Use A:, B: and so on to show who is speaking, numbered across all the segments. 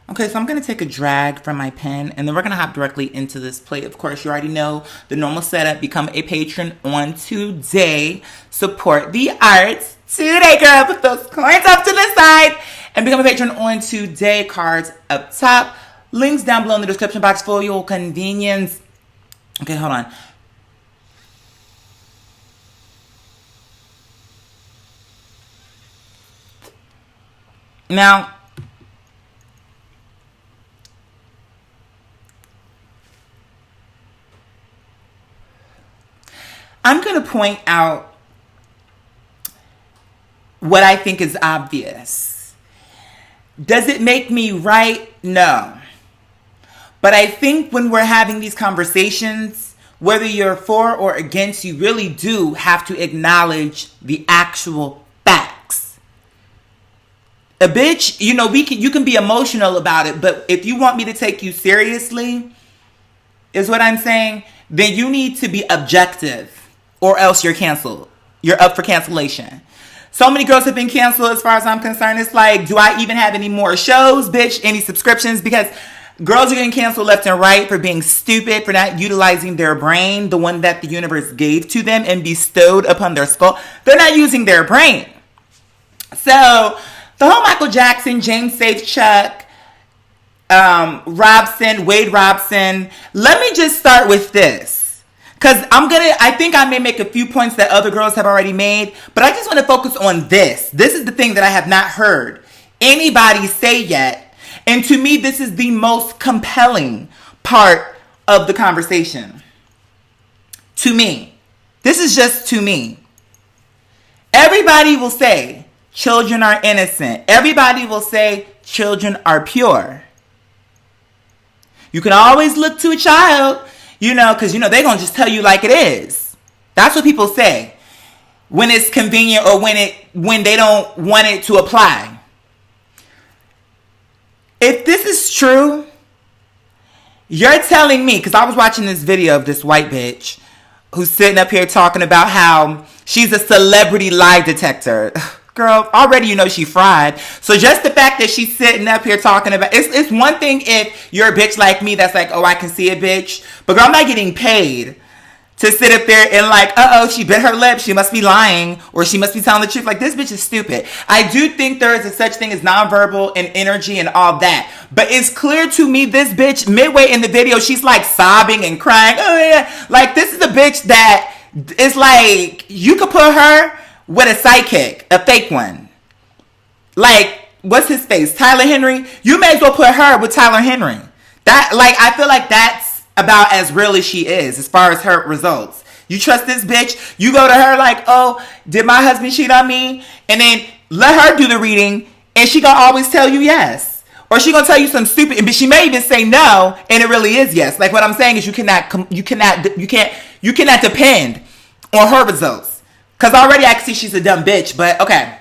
A: Okay, so I'm going to take a drag from my pen and then we're going to hop directly into this play. Of course, you already know the normal setup. Become a patron on today. Support the arts today, girl. Put those coins up to the side and become a patron on today. Cards up top. Links down below in the description box for your convenience. Okay, hold on. Now, I'm going to point out what I think is obvious. Does it make me right? No. But I think when we're having these conversations, whether you're for or against, you really do have to acknowledge the actual facts. A bitch, you can be emotional about it, but if you want me to take you seriously, is what I'm saying, then you need to be objective. Or else you're canceled. You're up for cancellation. So many girls have been canceled as far as I'm concerned. It's like, do I even have any more shows, bitch? Any subscriptions? Because girls are getting canceled left and right for being stupid, for not utilizing their brain, the one that the universe gave to them and bestowed upon their skull. They're not using their brain. So, the whole Michael Jackson, James Safechuck, Wade Robson. Let me just start with this. Because I think I may make a few points that other girls have already made, but I just want to focus on this. This is the thing that I have not heard anybody say yet. And to me, this is the most compelling part of the conversation. To me. This is just to me. Everybody will say children are innocent. Everybody will say children are pure. You can always look to a child, because, they're going to just tell you like it is. That's what people say when it's convenient or when they don't want it to apply. If this is true, you're telling me, because I was watching this video of this white bitch who's sitting up here talking about how she's a celebrity lie detector. Girl, already she fried. So just the fact that she's sitting up here talking about... It's one thing if you're a bitch like me that's like, oh, I can see a bitch. But girl, I'm not getting paid to sit up there and like, she bit her lip. She must be lying. Or she must be telling the truth. Like, this bitch is stupid. I do think there is a such thing as nonverbal and energy and all that. But it's clear to me this bitch, midway in the video, she's like sobbing and crying. Oh, yeah. Like, this is a bitch that is like, you could put her... with a sidekick, a fake one. Like, what's his face? Tyler Henry? You may as well put her with Tyler Henry. I feel like that's about as real as she is, as far as her results. You trust this bitch? You go to her like, oh, did my husband cheat on me? And then let her do the reading, and she gonna always tell you yes. Or she gonna tell you some stupid, but she may even say no, and it really is yes. Like, what I'm saying is you cannot depend on her results. Because already I can see she's a dumb bitch, but okay.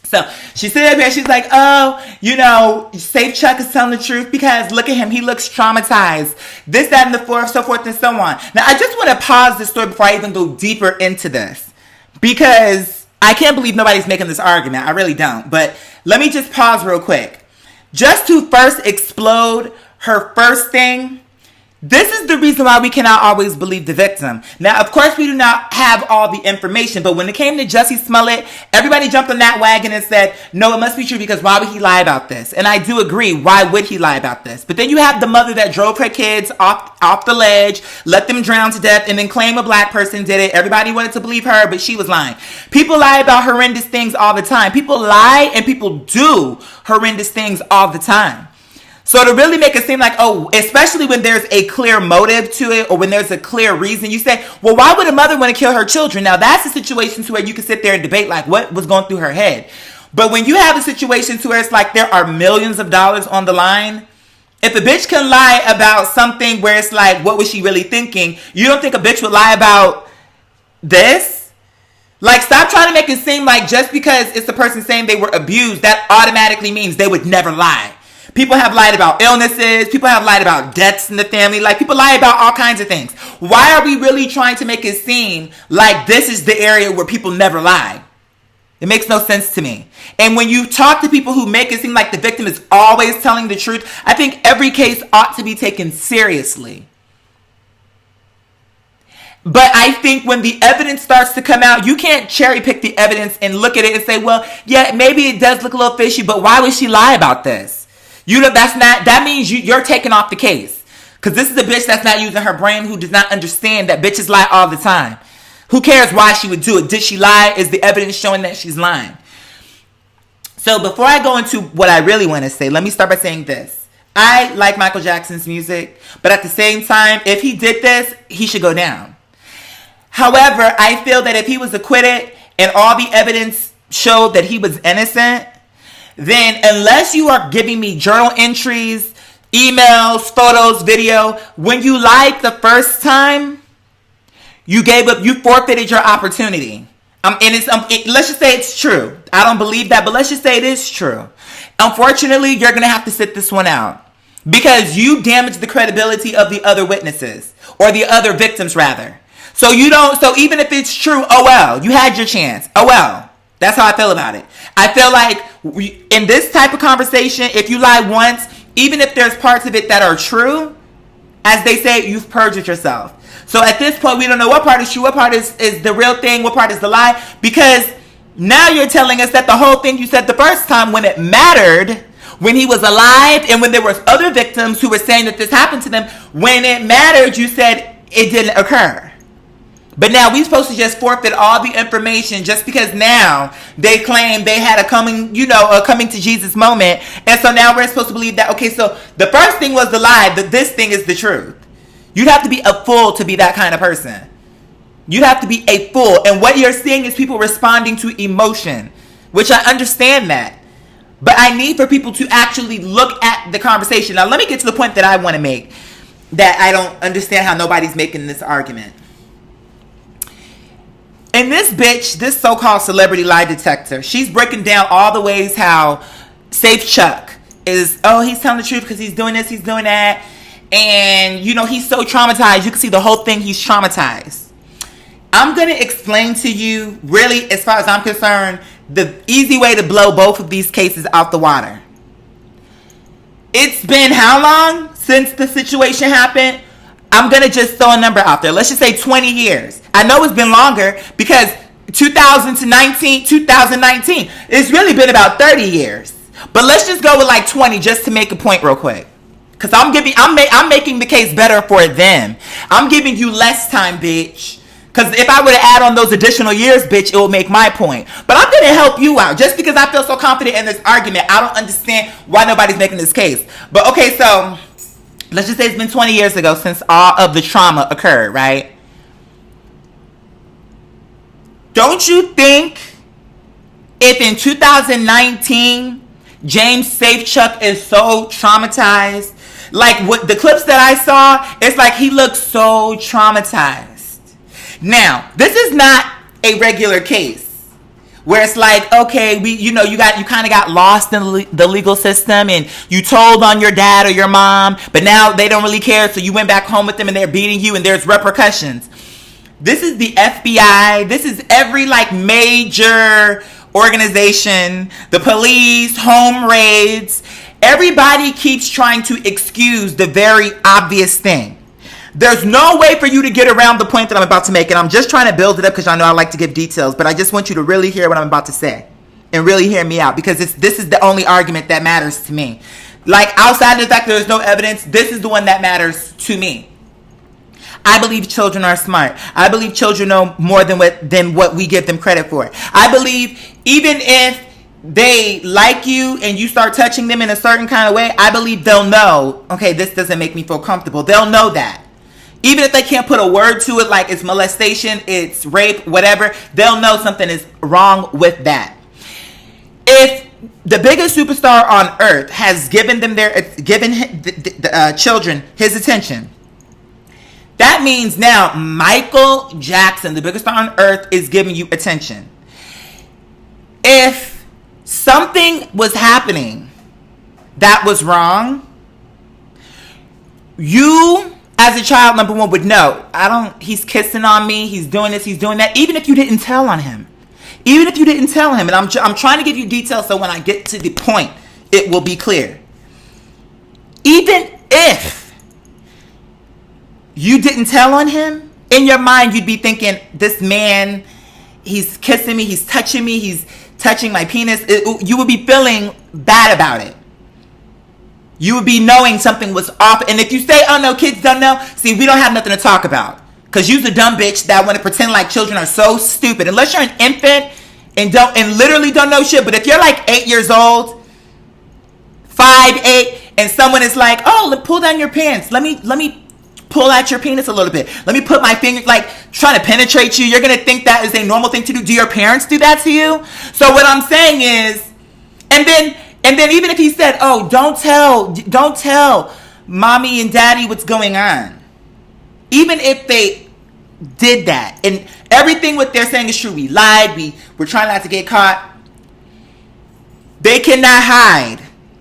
A: So she sitting up here, she's like, Safechuck is telling the truth because look at him, he looks traumatized. This, that, and the fourth, so forth and so on. Now, I just want to pause this story before I even go deeper into this. Because I can't believe nobody's making this argument. I really don't. But let me just pause real quick. Just to first explode her first thing. This is the reason why we cannot always believe the victim. Now, of course, we do not have all the information, but when it came to Jussie Smollett, everybody jumped on that wagon and said, no, it must be true because why would he lie about this? And I do agree, why would he lie about this? But then you have the mother that drove her kids off the ledge, let them drown to death, and then claim a black person did it. Everybody wanted to believe her, but she was lying. People lie about horrendous things all the time. People lie and people do horrendous things all the time. So to really make it seem like, especially when there's a clear motive to it or when there's a clear reason, you say, well, why would a mother want to kill her children? Now, that's a situation to where you can sit there and debate like what was going through her head. But when you have a situation to where it's like there are millions of dollars on the line, if a bitch can lie about something where it's like, what was she really thinking? You don't think a bitch would lie about this? Like, stop trying to make it seem like just because it's the person saying they were abused, that automatically means they would never lie. People have lied about illnesses. People have lied about deaths in the family. Like, people lie about all kinds of things. Why are we really trying to make it seem like this is the area where people never lie? It makes no sense to me. And when you talk to people who make it seem like the victim is always telling the truth, I think every case ought to be taken seriously. But I think when the evidence starts to come out, you can't cherry pick the evidence and look at it and say, well, yeah, maybe it does look a little fishy, but why would she lie about this? That means you're taking off the case. Because this is a bitch that's not using her brain, who does not understand that bitches lie all the time. Who cares why she would do it? Did she lie? Is the evidence showing that she's lying? So before I go into what I really want to say, let me start by saying this. I like Michael Jackson's music, but at the same time, if he did this, he should go down. However, I feel that if he was acquitted and all the evidence showed that he was innocent, then unless you are giving me journal entries, emails, photos, video, when you lied the first time, you forfeited your opportunity. Let's just say it's true. I don't believe that, but let's just say it is true. Unfortunately, you're going to have to sit this one out because you damaged the credibility of the other witnesses, or the other victims rather. So even if it's true, oh well, you had your chance. Oh well. That's how I feel about it. I feel like in this type of conversation, if you lie once, even if there's parts of it that are true, as they say, you've perjured yourself. So at this point, we don't know what part is true, what part is the real thing, what part is the lie, because now you're telling us that the whole thing you said the first time when it mattered, when he was alive, and when there was other victims who were saying that this happened to them, when it mattered, you said it didn't occur. But now we're supposed to just forfeit all the information just because now they claim they had a coming to Jesus moment. And so now we're supposed to believe that, okay, so the first thing was the lie, but this thing is the truth. You'd have to be a fool to be that kind of person. You'd have to be a fool. And what you're seeing is people responding to emotion, which I understand that. But I need for people to actually look at the conversation. Now, let me get to the point that I want to make, that I don't understand how nobody's making this argument. And this so-called celebrity lie detector, she's breaking down all the ways how Safe Chuck is, he's telling the truth because he's doing this, he's doing that. And, he's so traumatized. You can see the whole thing, he's traumatized. I'm going to explain to you, really, as far as I'm concerned, the easy way to blow both of these cases out the water. It's been how long since the situation happened? I'm going to just throw a number out there. Let's just say 20 years. I know it's been longer because 2019, it's really been about 30 years. But let's just go with like 20 just to make a point real quick. Because I'm making the case better for them. I'm giving you less time, bitch. Because if I were to add on those additional years, bitch, it will make my point. But I'm going to help you out. Just because I feel so confident in this argument, I don't understand why nobody's making this case. But okay, so let's just say it's been 20 years ago since all of the trauma occurred, right? Don't you think if in 2019, James Safechuck is so traumatized, like what the clips that I saw, it's like he looks so traumatized. Now, this is not a regular case where it's like, okay, you kind of got lost in the legal system and you told on your dad or your mom, but now they don't really care, so you went back home with them and they're beating you and there's repercussions. This is the FBI. This is every major organization, the police, home raids. Everybody keeps trying to excuse the very obvious thing. There's no way for you to get around the point that I'm about to make, and I'm just trying to build it up because I know I like to give details, but I just want you to really hear what I'm about to say and really hear me out, because this is the only argument that matters to me. Like, outside of the fact that there's no evidence, this is the one that matters to me. I believe children are smart. I believe children know more than what we give them credit for. I believe even if they like you and you start touching them in a certain kind of way, I believe they'll know, okay, this doesn't make me feel comfortable. They'll know that. Even if they can't put a word to it, like it's molestation, it's rape, whatever, they'll know something is wrong with that. If the biggest superstar on earth has given the children his attention, that means now Michael Jackson, the biggest star on earth, is giving you attention. If something was happening that was wrong, you as a child, number one, would know, he's kissing on me, he's doing this, he's doing that, even if you didn't tell on him. Even if you didn't tell him, and I'm trying to give you details so when I get to the point, it will be clear. Even if you didn't tell on him, in your mind you'd be thinking, this man, he's kissing me, he's touching me, he's touching my penis. You would be feeling bad about it. You would be knowing something was off. And if you say, oh no, kids don't know, see, we don't have nothing to talk about. Because you're the dumb bitch that want to pretend like children are so stupid. Unless you're an infant and literally don't know shit. But if you're like 8 years old, 5, 8, and someone is like, oh, pull down your pants. Let me pull out your penis a little bit. Let me put my finger, like trying to penetrate you. You're going to think that is a normal thing to do. Do your parents do that to you? So what I'm saying is, and then even if he said, oh, don't tell mommy and daddy what's going on. Even if they did that, and everything what they're saying is true, we lied, we're trying not to get caught, they cannot hide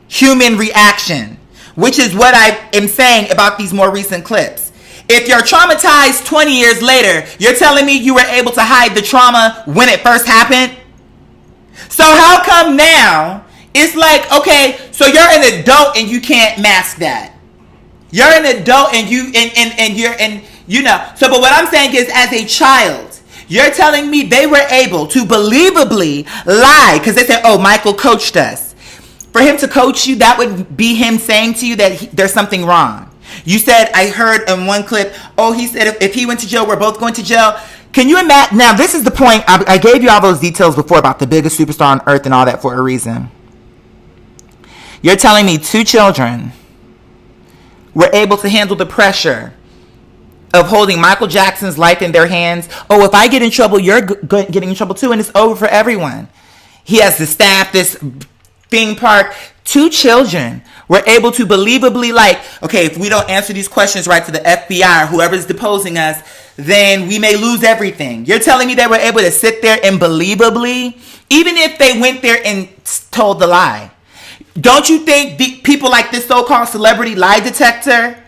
A: human reaction, which is what I am saying about these more recent clips. If you're traumatized 20 years later, you're telling me you were able to hide the trauma when it first happened? So how come now it's like, okay, so you're an adult and you can't mask that? You're an adult and so, but what I'm saying is, as a child, you're telling me they were able to believably lie because they said, oh, Michael coached us. For him to coach you, that would be him saying to you that there's something wrong. You said, I heard in one clip, oh, he said if he went to jail, we're both going to jail. Can you imagine? Now, this is the point. I gave you all those details before about the biggest superstar on earth and all that for a reason. You're telling me 2 children were able to handle the pressure of holding Michael Jackson's life in their hands. Oh, if I get in trouble, you're getting in trouble too, and it's over for everyone. He has the staff, this theme park. 2 children were able to believably, like, okay, if we don't answer these questions right to the FBI or whoever's deposing us, then we may lose everything. You're telling me they were able to sit there and believably, even if they went there and told the lie. Don't you think the people like this so-called celebrity lie detector,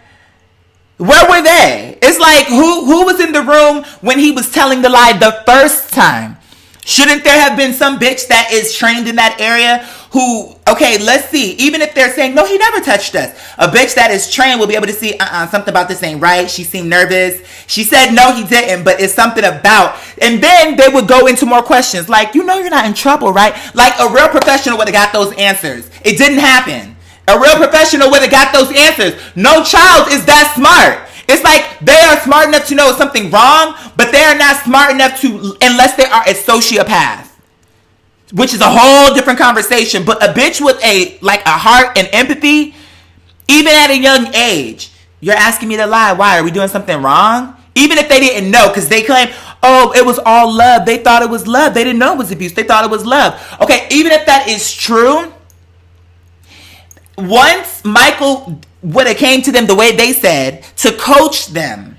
A: where were they? It's like, who was in the room when he was telling the lie the first time? Shouldn't there have been some bitch that is trained in that area who, okay, let's see. Even if they're saying, no, he never touched us. A bitch that is trained will be able to see, something about this ain't right. She seemed nervous. She said, no, he didn't, but it's something about. And then they would go into more questions. Like, you know you're not in trouble, right? Like a real professional would have got those answers. It didn't happen. A real professional would have got those answers. No child is that smart. It's like they are smart enough to know something wrong, but they are not smart enough to, unless they are a sociopath, which is a whole different conversation. But a bitch with a heart and empathy, even at a young age, you're asking me to lie. Why? Are we doing something wrong? Even if they didn't know, because they claim, oh, it was all love. They thought it was love. They didn't know it was abuse. They thought it was love. Okay, even if that is true, once Michael would have came to them the way they said to coach them,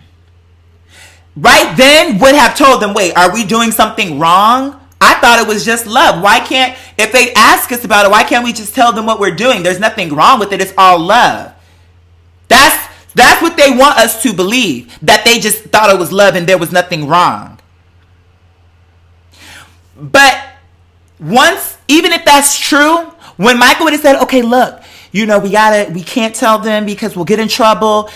A: right then would have told them, wait, are we doing something wrong? I thought it was just love. Why can't, if they ask us about it, why can't we just tell them what we're doing? There's nothing wrong with it. It's all love. That's what they want us to believe, that they just thought it was love and there was nothing wrong. But once, even if that's true, when Michael would have said, okay, look, you know, we can't tell them because we'll get in trouble.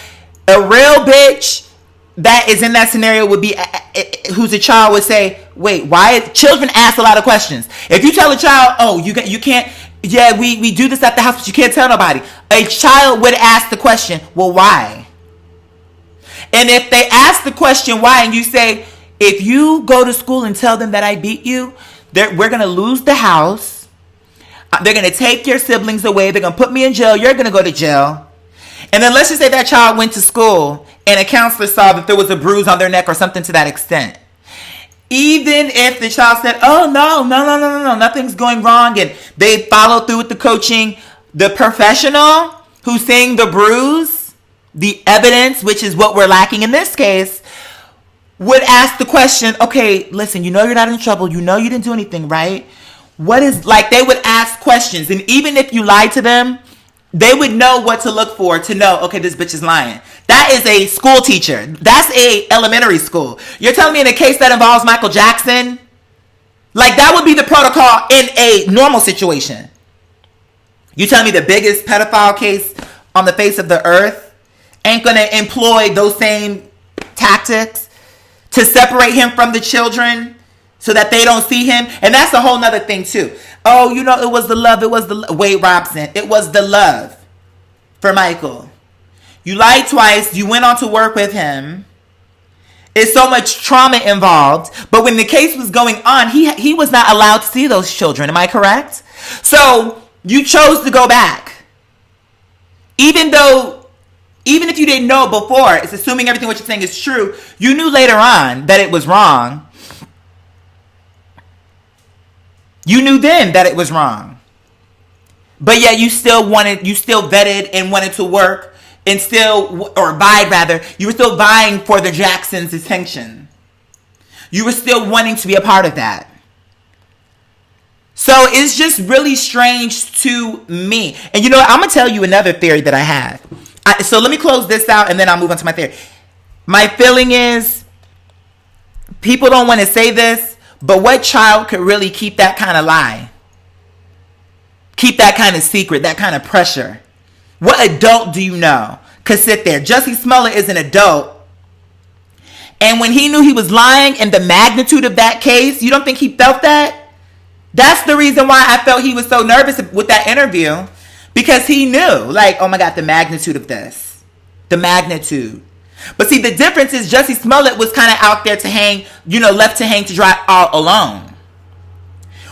A: A real bitch that is in that scenario would be, who's a child, would say, wait, why? Children ask a lot of questions. If you tell a child, oh, you can't, yeah, we do this at the house, but you can't tell nobody. A child would ask the question, well, why? And if they ask the question why, and you say, if you go to school and tell them that I beat you, we're going to lose the house. They're going to take your siblings away. They're going to put me in jail. You're going to go to jail. And then let's just say that child went to school and a counselor saw that there was a bruise on their neck or something to that extent. Even if the child said, oh, no, nothing's going wrong, and they follow through with the coaching, the professional who's seeing the bruise, the evidence, which is what we're lacking in this case, would ask the question, okay, listen, you know you're not in trouble. You know you didn't do anything, right? What is, like, they would ask questions. And even if you lied to them, they would know what to look for to know, okay, this bitch is lying. That is a school teacher. That's a elementary school. You're telling me in a case that involves Michael Jackson, Like, that would be the protocol in a normal situation. You tell me the biggest pedophile case on the face of the earth ain't going to employ those same tactics to separate him from the children so that they don't see him? And that's a whole nother thing too. Oh, you know, it was the love. It was the Wade Robson. It was the love for Michael. You lied twice. You went on to work with him. There's so much trauma involved. But when the case was going on, he was not allowed to see those children. Am I correct? So you chose to go back. Even if you didn't know before, it's assuming everything what you're saying is true, you knew later on that it was wrong. You knew then that it was wrong. But yet you still vetted and wanted to work and you were still vying for the Jacksons' attention. You were still wanting to be a part of that. So it's just really strange to me. And you know what? I'm going to tell you another theory that I have. So let me close this out and then I'll move on to my theory. My feeling is, people don't want to say this, but what child could really keep that kind of lie? Keep that kind of secret, that kind of pressure? What adult do you know could sit there? Jussie Smollett is an adult. And when he knew he was lying and the magnitude of that case, you don't think he felt that? That's the reason why I felt he was so nervous with that interview. Because he knew, like, oh my God, the magnitude of this. The magnitude. But see, the difference is Jussie Smollett was kind of out there to hang, left to hang to dry all alone.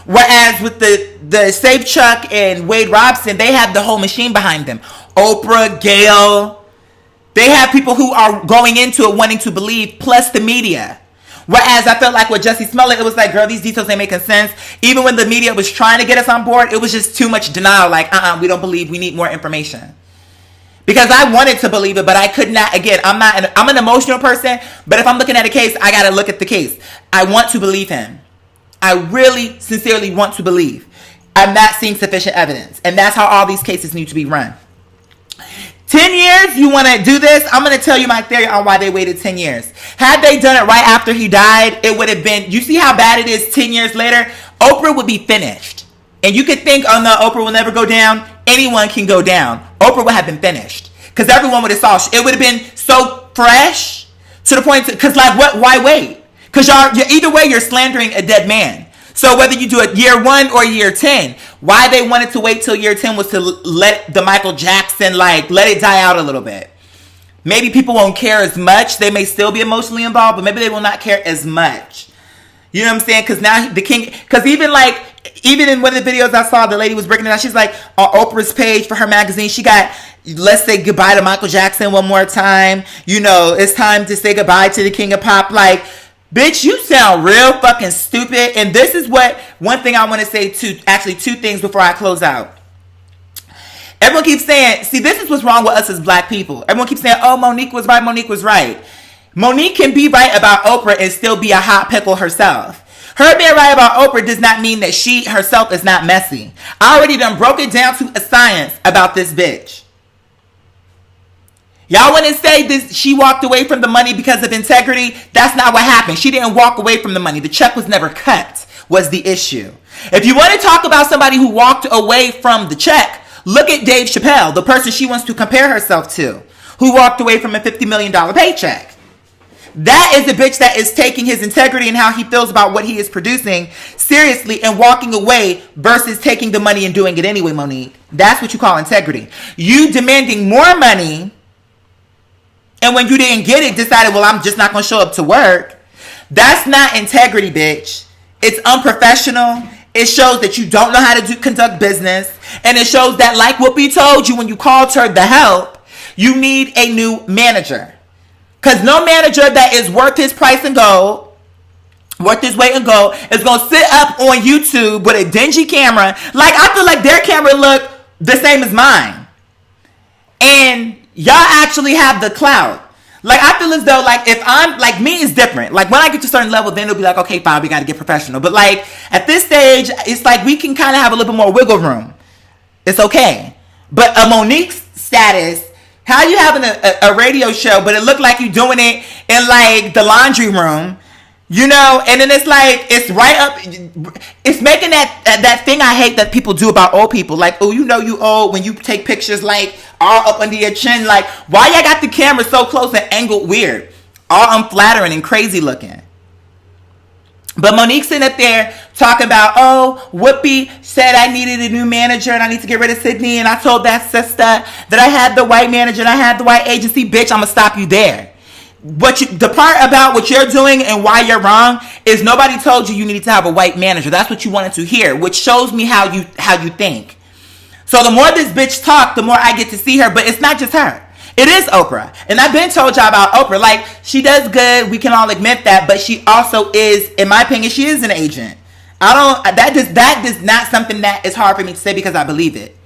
A: Whereas with the Safe Chuck and Wade Robson, they have the whole machine behind them. Oprah, Gayle. They have people who are going into it wanting to believe, plus the media. Whereas I felt like with Jussie Smollett, it was like, girl, these details ain't making sense. Even when the media was trying to get us on board, it was just too much denial. Like, we don't believe, we need more information. Because I wanted to believe it, but I could not. Again, I'm an emotional person, but if I'm looking at a case, I got to look at the case. I want to believe him. I really, sincerely want to believe. I'm not seeing sufficient evidence. And that's how all these cases need to be run. 10 years, you want to do this? I'm going to tell you my theory on why they waited 10 years. Had they done it right after he died, it would have been, you see how bad it is 10 years later? Oprah would be finished. And you could think, oh no, Oprah will never go down. Anyone can go down. Oprah would have been finished. Because everyone would have saw, it would have been so fresh to the point, because like, why wait? Because either way, you're slandering a dead man. So whether you do it year 1 or year 10, why they wanted to wait till year 10 was to let the Michael Jackson, let it die out a little bit. Maybe people won't care as much. They may still be emotionally involved, but maybe they will not care as much. You know what I'm saying? Because now the king, because even in one of the videos I saw, the lady was breaking it down. She's like, on Oprah's page for her magazine, she got, let's say goodbye to Michael Jackson one more time. It's time to say goodbye to the king of pop. Like, bitch, you sound real fucking stupid. And this is one thing I want to say too, actually 2 things before I close out. Everyone keeps saying, see, this is what's wrong with us as black people. Everyone keeps saying, oh, Monique was right, Monique was right. Monique can be right about Oprah and still be a hot pickle herself. Her being right about Oprah does not mean that she herself is not messy. I already done broke it down to a science about this bitch. Y'all want to say this? She walked away from the money because of integrity? That's not what happened. She didn't walk away from the money. The check was never cut, was the issue. If you want to talk about somebody who walked away from the check, look at Dave Chappelle, the person she wants to compare herself to, who walked away from a $50 million paycheck. That is the bitch that is taking his integrity and how he feels about what he is producing seriously and walking away versus taking the money and doing it anyway, Monique. That's what you call integrity. You demanding more money, and when you didn't get it, decided, well, I'm just not going to show up to work. That's not integrity, bitch. It's unprofessional. It shows that you don't know how to conduct business. And it shows that, like Whoopi told you when you called her the help, you need a new manager. Because no manager that is worth his price in gold, worth his weight in gold, is going to sit up on YouTube with a dingy camera. Like, I feel like their camera look the same as mine. And y'all actually have the clout. Like, I feel as though, like, if I'm, like, me is different. Like, when I get to a certain level, then it'll be like, okay, fine, we got to get professional. But, like, at this stage, it's like we can kind of have a little bit more wiggle room. It's okay. But a Monique's status, how you having a radio show, but it looked like you doing it in, like, the laundry room. You know, and then it's like, it's right up, it's making that thing I hate that people do about old people. Like, oh, you know you old when you take pictures like all up under your chin. Like, why y'all got the camera so close and angled weird? All unflattering and crazy looking. But Monique's sitting up there talking about, oh, Whoopi said I needed a new manager and I need to get rid of Sydney. And I told that sister that I had the white manager and I had the white agency. Bitch, I'm going to stop you there. The part about what you're doing and why you're wrong is nobody told you needed to have a white manager. That's what you wanted to hear, which shows me how you think. So the more this bitch talk, the more I get to see her. But it's not just her. It is Oprah. And I've been told y'all about Oprah. Like, she does good. We can all admit that. But she also is, in my opinion, she is an agent. That is not something that is hard for me to say because I believe it.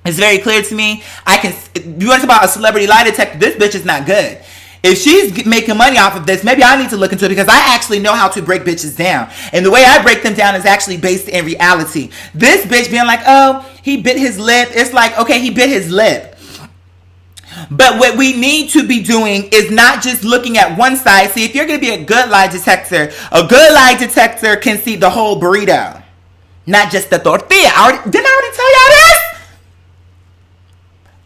A: It's very clear to me. You want to talk about a celebrity lie detector? This bitch is not good. If she's making money off of this, maybe I need to look into it because I actually know how to break bitches down. And the way I break them down is actually based in reality. This bitch being like, oh, he bit his lip. It's like, okay, he bit his lip. But what we need to be doing is not just looking at one side. See, if you're going to be a good lie detector can see the whole burrito, not just the tortilla. Didn't I already tell y'all this?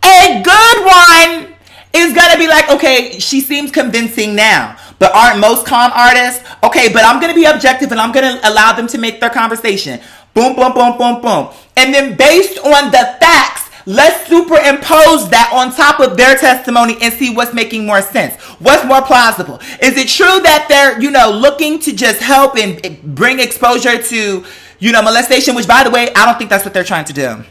A: A good one is going to be like, okay, she seems convincing now. But aren't most con artists? Okay, but I'm going to be objective and I'm going to allow them to make their conversation. Boom, boom, boom, boom, boom. And then based on the facts, let's superimpose that on top of their testimony and see what's making more sense. What's more plausible? Is it true that they're, looking to just help and bring exposure to, molestation? Which, by the way, I don't think that's what they're trying to do.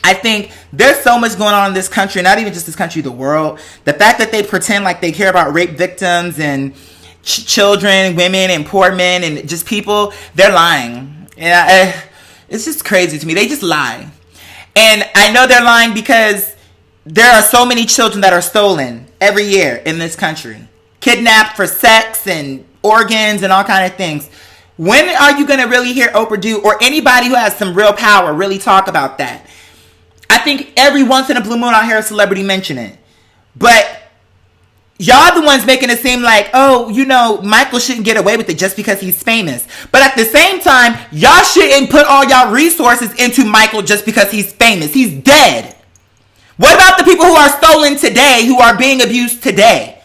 A: I think there's so much going on in this country, not even just this country, the world. The fact that they pretend like they care about rape victims and children, women, and poor men, and just people, they're lying. And it's just crazy to me. They just lie. And I know they're lying because there are so many children that are stolen every year in this country. Kidnapped for sex and organs and all kind of things. When are you going to really hear Oprah do, or anybody who has some real power, really talk about that? I think every once in a blue moon I'll hear a celebrity mention it. But y'all the ones making it seem like, oh, Michael shouldn't get away with it just because he's famous. But at the same time, y'all shouldn't put all y'all resources into Michael just because he's famous. He's dead. What about the people who are stolen today, who are being abused today?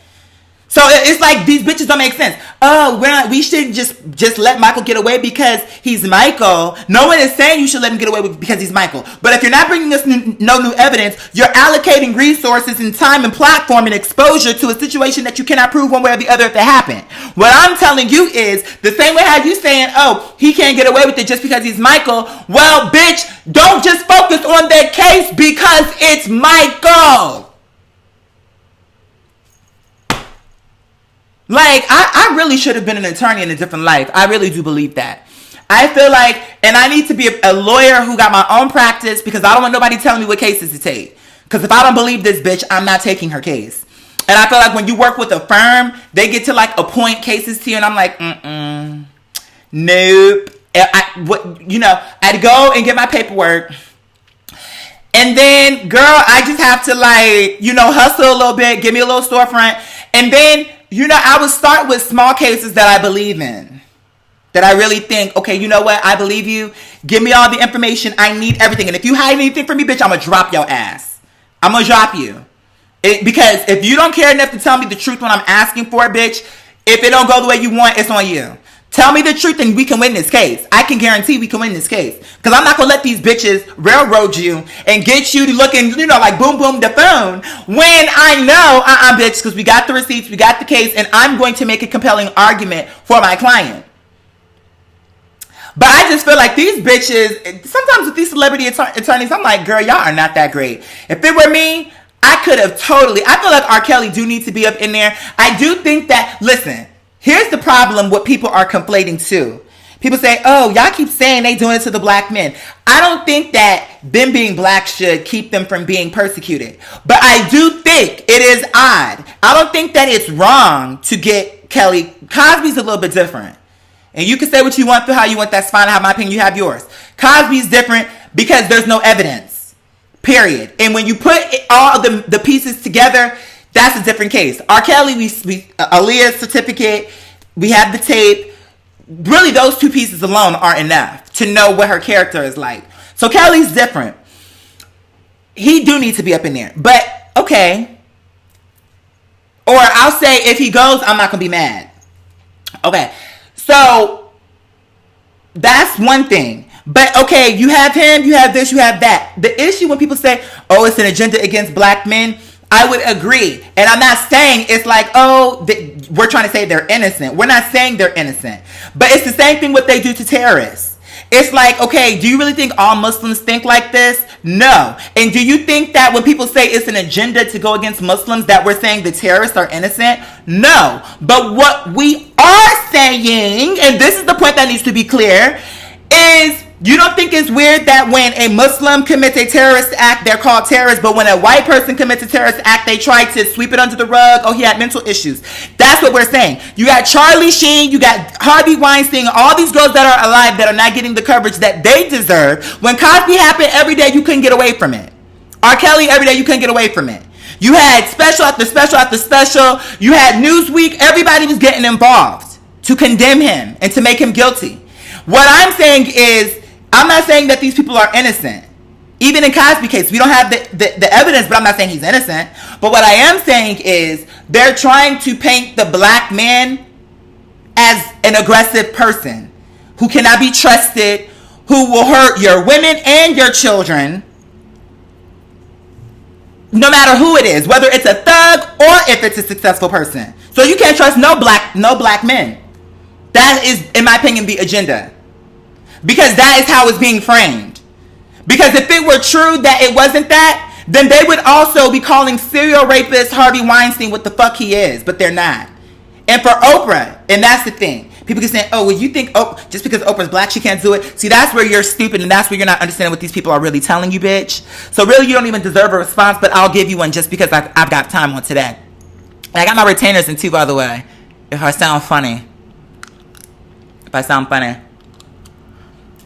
A: So it's like these bitches don't make sense. Oh, we shouldn't just let Michael get away because he's Michael. No one is saying you should let him get away because he's Michael. But if you're not bringing us no new evidence, you're allocating resources and time and platform and exposure to a situation that you cannot prove one way or the other if it happened. What I'm telling you is the same way how you saying, oh, he can't get away with it just because he's Michael. Well, bitch, don't just focus on that case because it's Michael. Like, I really should have been an attorney in a different life. I really do believe that. I feel like, and I need to be a lawyer who got my own practice because I don't want nobody telling me what cases to take. Because if I don't believe this bitch, I'm not taking her case. And I feel like when you work with a firm, they get to like appoint cases to you, and I'm like, nope. I'd go and get my paperwork. And then, girl, I just have to hustle a little bit, give me a little storefront. And then, I would start with small cases that I believe in. That I really think, okay, you know what? I believe you. Give me all the information. I need everything. And if you hide anything from me, bitch, I'm going to drop your ass. I'm going to drop you. Because if you don't care enough to tell me the truth when I'm asking for it, bitch, if it don't go the way you want, it's on you. Tell me the truth and we can win this case. I can guarantee we can win this case. Because I'm not going to let these bitches railroad you and get you to looking, like boom, boom, the phone. When I know, bitch, because we got the receipts, we got the case, and I'm going to make a compelling argument for my client. But I just feel like these bitches, sometimes with these celebrity attorneys, I'm like, girl, y'all are not that great. If it were me, I could have I feel like R. Kelly do need to be up in there. I do think that, listen, here's the problem what people are conflating too. People say, oh, y'all keep saying they doing it to the black men. I don't think that them being black should keep them from being persecuted. But I do think it is odd. I don't think that it's wrong to get Kelly. Cosby's a little bit different. And you can say what you want through how you want. That's fine. I have my opinion. You have yours. Cosby's different because there's no evidence. Period. And when you put all the pieces together, that's a different case. R. Kelly, Aaliyah's certificate, We have the tape. Really, those two pieces alone are enough to know what her character is like. So Kelly's different. He do need to be up in there. But, okay. Or I'll say if he goes, I'm not going to be mad. Okay. So, that's one thing. But, okay, you have him, you have this, you have that. The issue when people say, oh, it's an agenda against black men, I would agree. And I'm not saying it's like, oh, we're trying to say they're innocent. We're not saying they're innocent. But it's the same thing what they do to terrorists. It's like, okay, do you really think all Muslims think like this? No. And do you think that when people say it's an agenda to go against Muslims that we're saying the terrorists are innocent? No. But what we are saying, and this is the point that needs to be clear, is you don't think it's weird that when a Muslim commits a terrorist act, they're called terrorists, but when a white person commits a terrorist act, they try to sweep it under the rug. Oh, he had mental issues. That's what we're saying. You got Charlie Sheen, you got Harvey Weinstein, all these girls that are alive that are not getting the coverage that they deserve. When Cosby happened, every day you couldn't get away from it. R. Kelly, every day you couldn't get away from it. You had special after special after special. You had Newsweek. Everybody was getting involved to condemn him and to make him guilty. What I'm saying is, I'm not saying that these people are innocent. Even in Cosby case, we don't have the evidence, but I'm not saying he's innocent. But what I am saying is they're trying to paint the black man as an aggressive person who cannot be trusted, who will hurt your women and your children, no matter who it is, whether it's a thug or if it's a successful person. So you can't trust no black men. That is, in my opinion, the agenda. Because that is how it's being framed. Because if it were true that it wasn't that, then they would also be calling serial rapist Harvey Weinstein what the fuck he is. But they're not. And for Oprah, and that's the thing. People can say, oh, well, you think just because Oprah's black, she can't do it. See, that's where you're stupid, and that's where you're not understanding what these people are really telling you, bitch. So really, you don't even deserve a response, but I'll give you one just because I've got time on today. And I got my retainers in too, by the way. If I sound funny.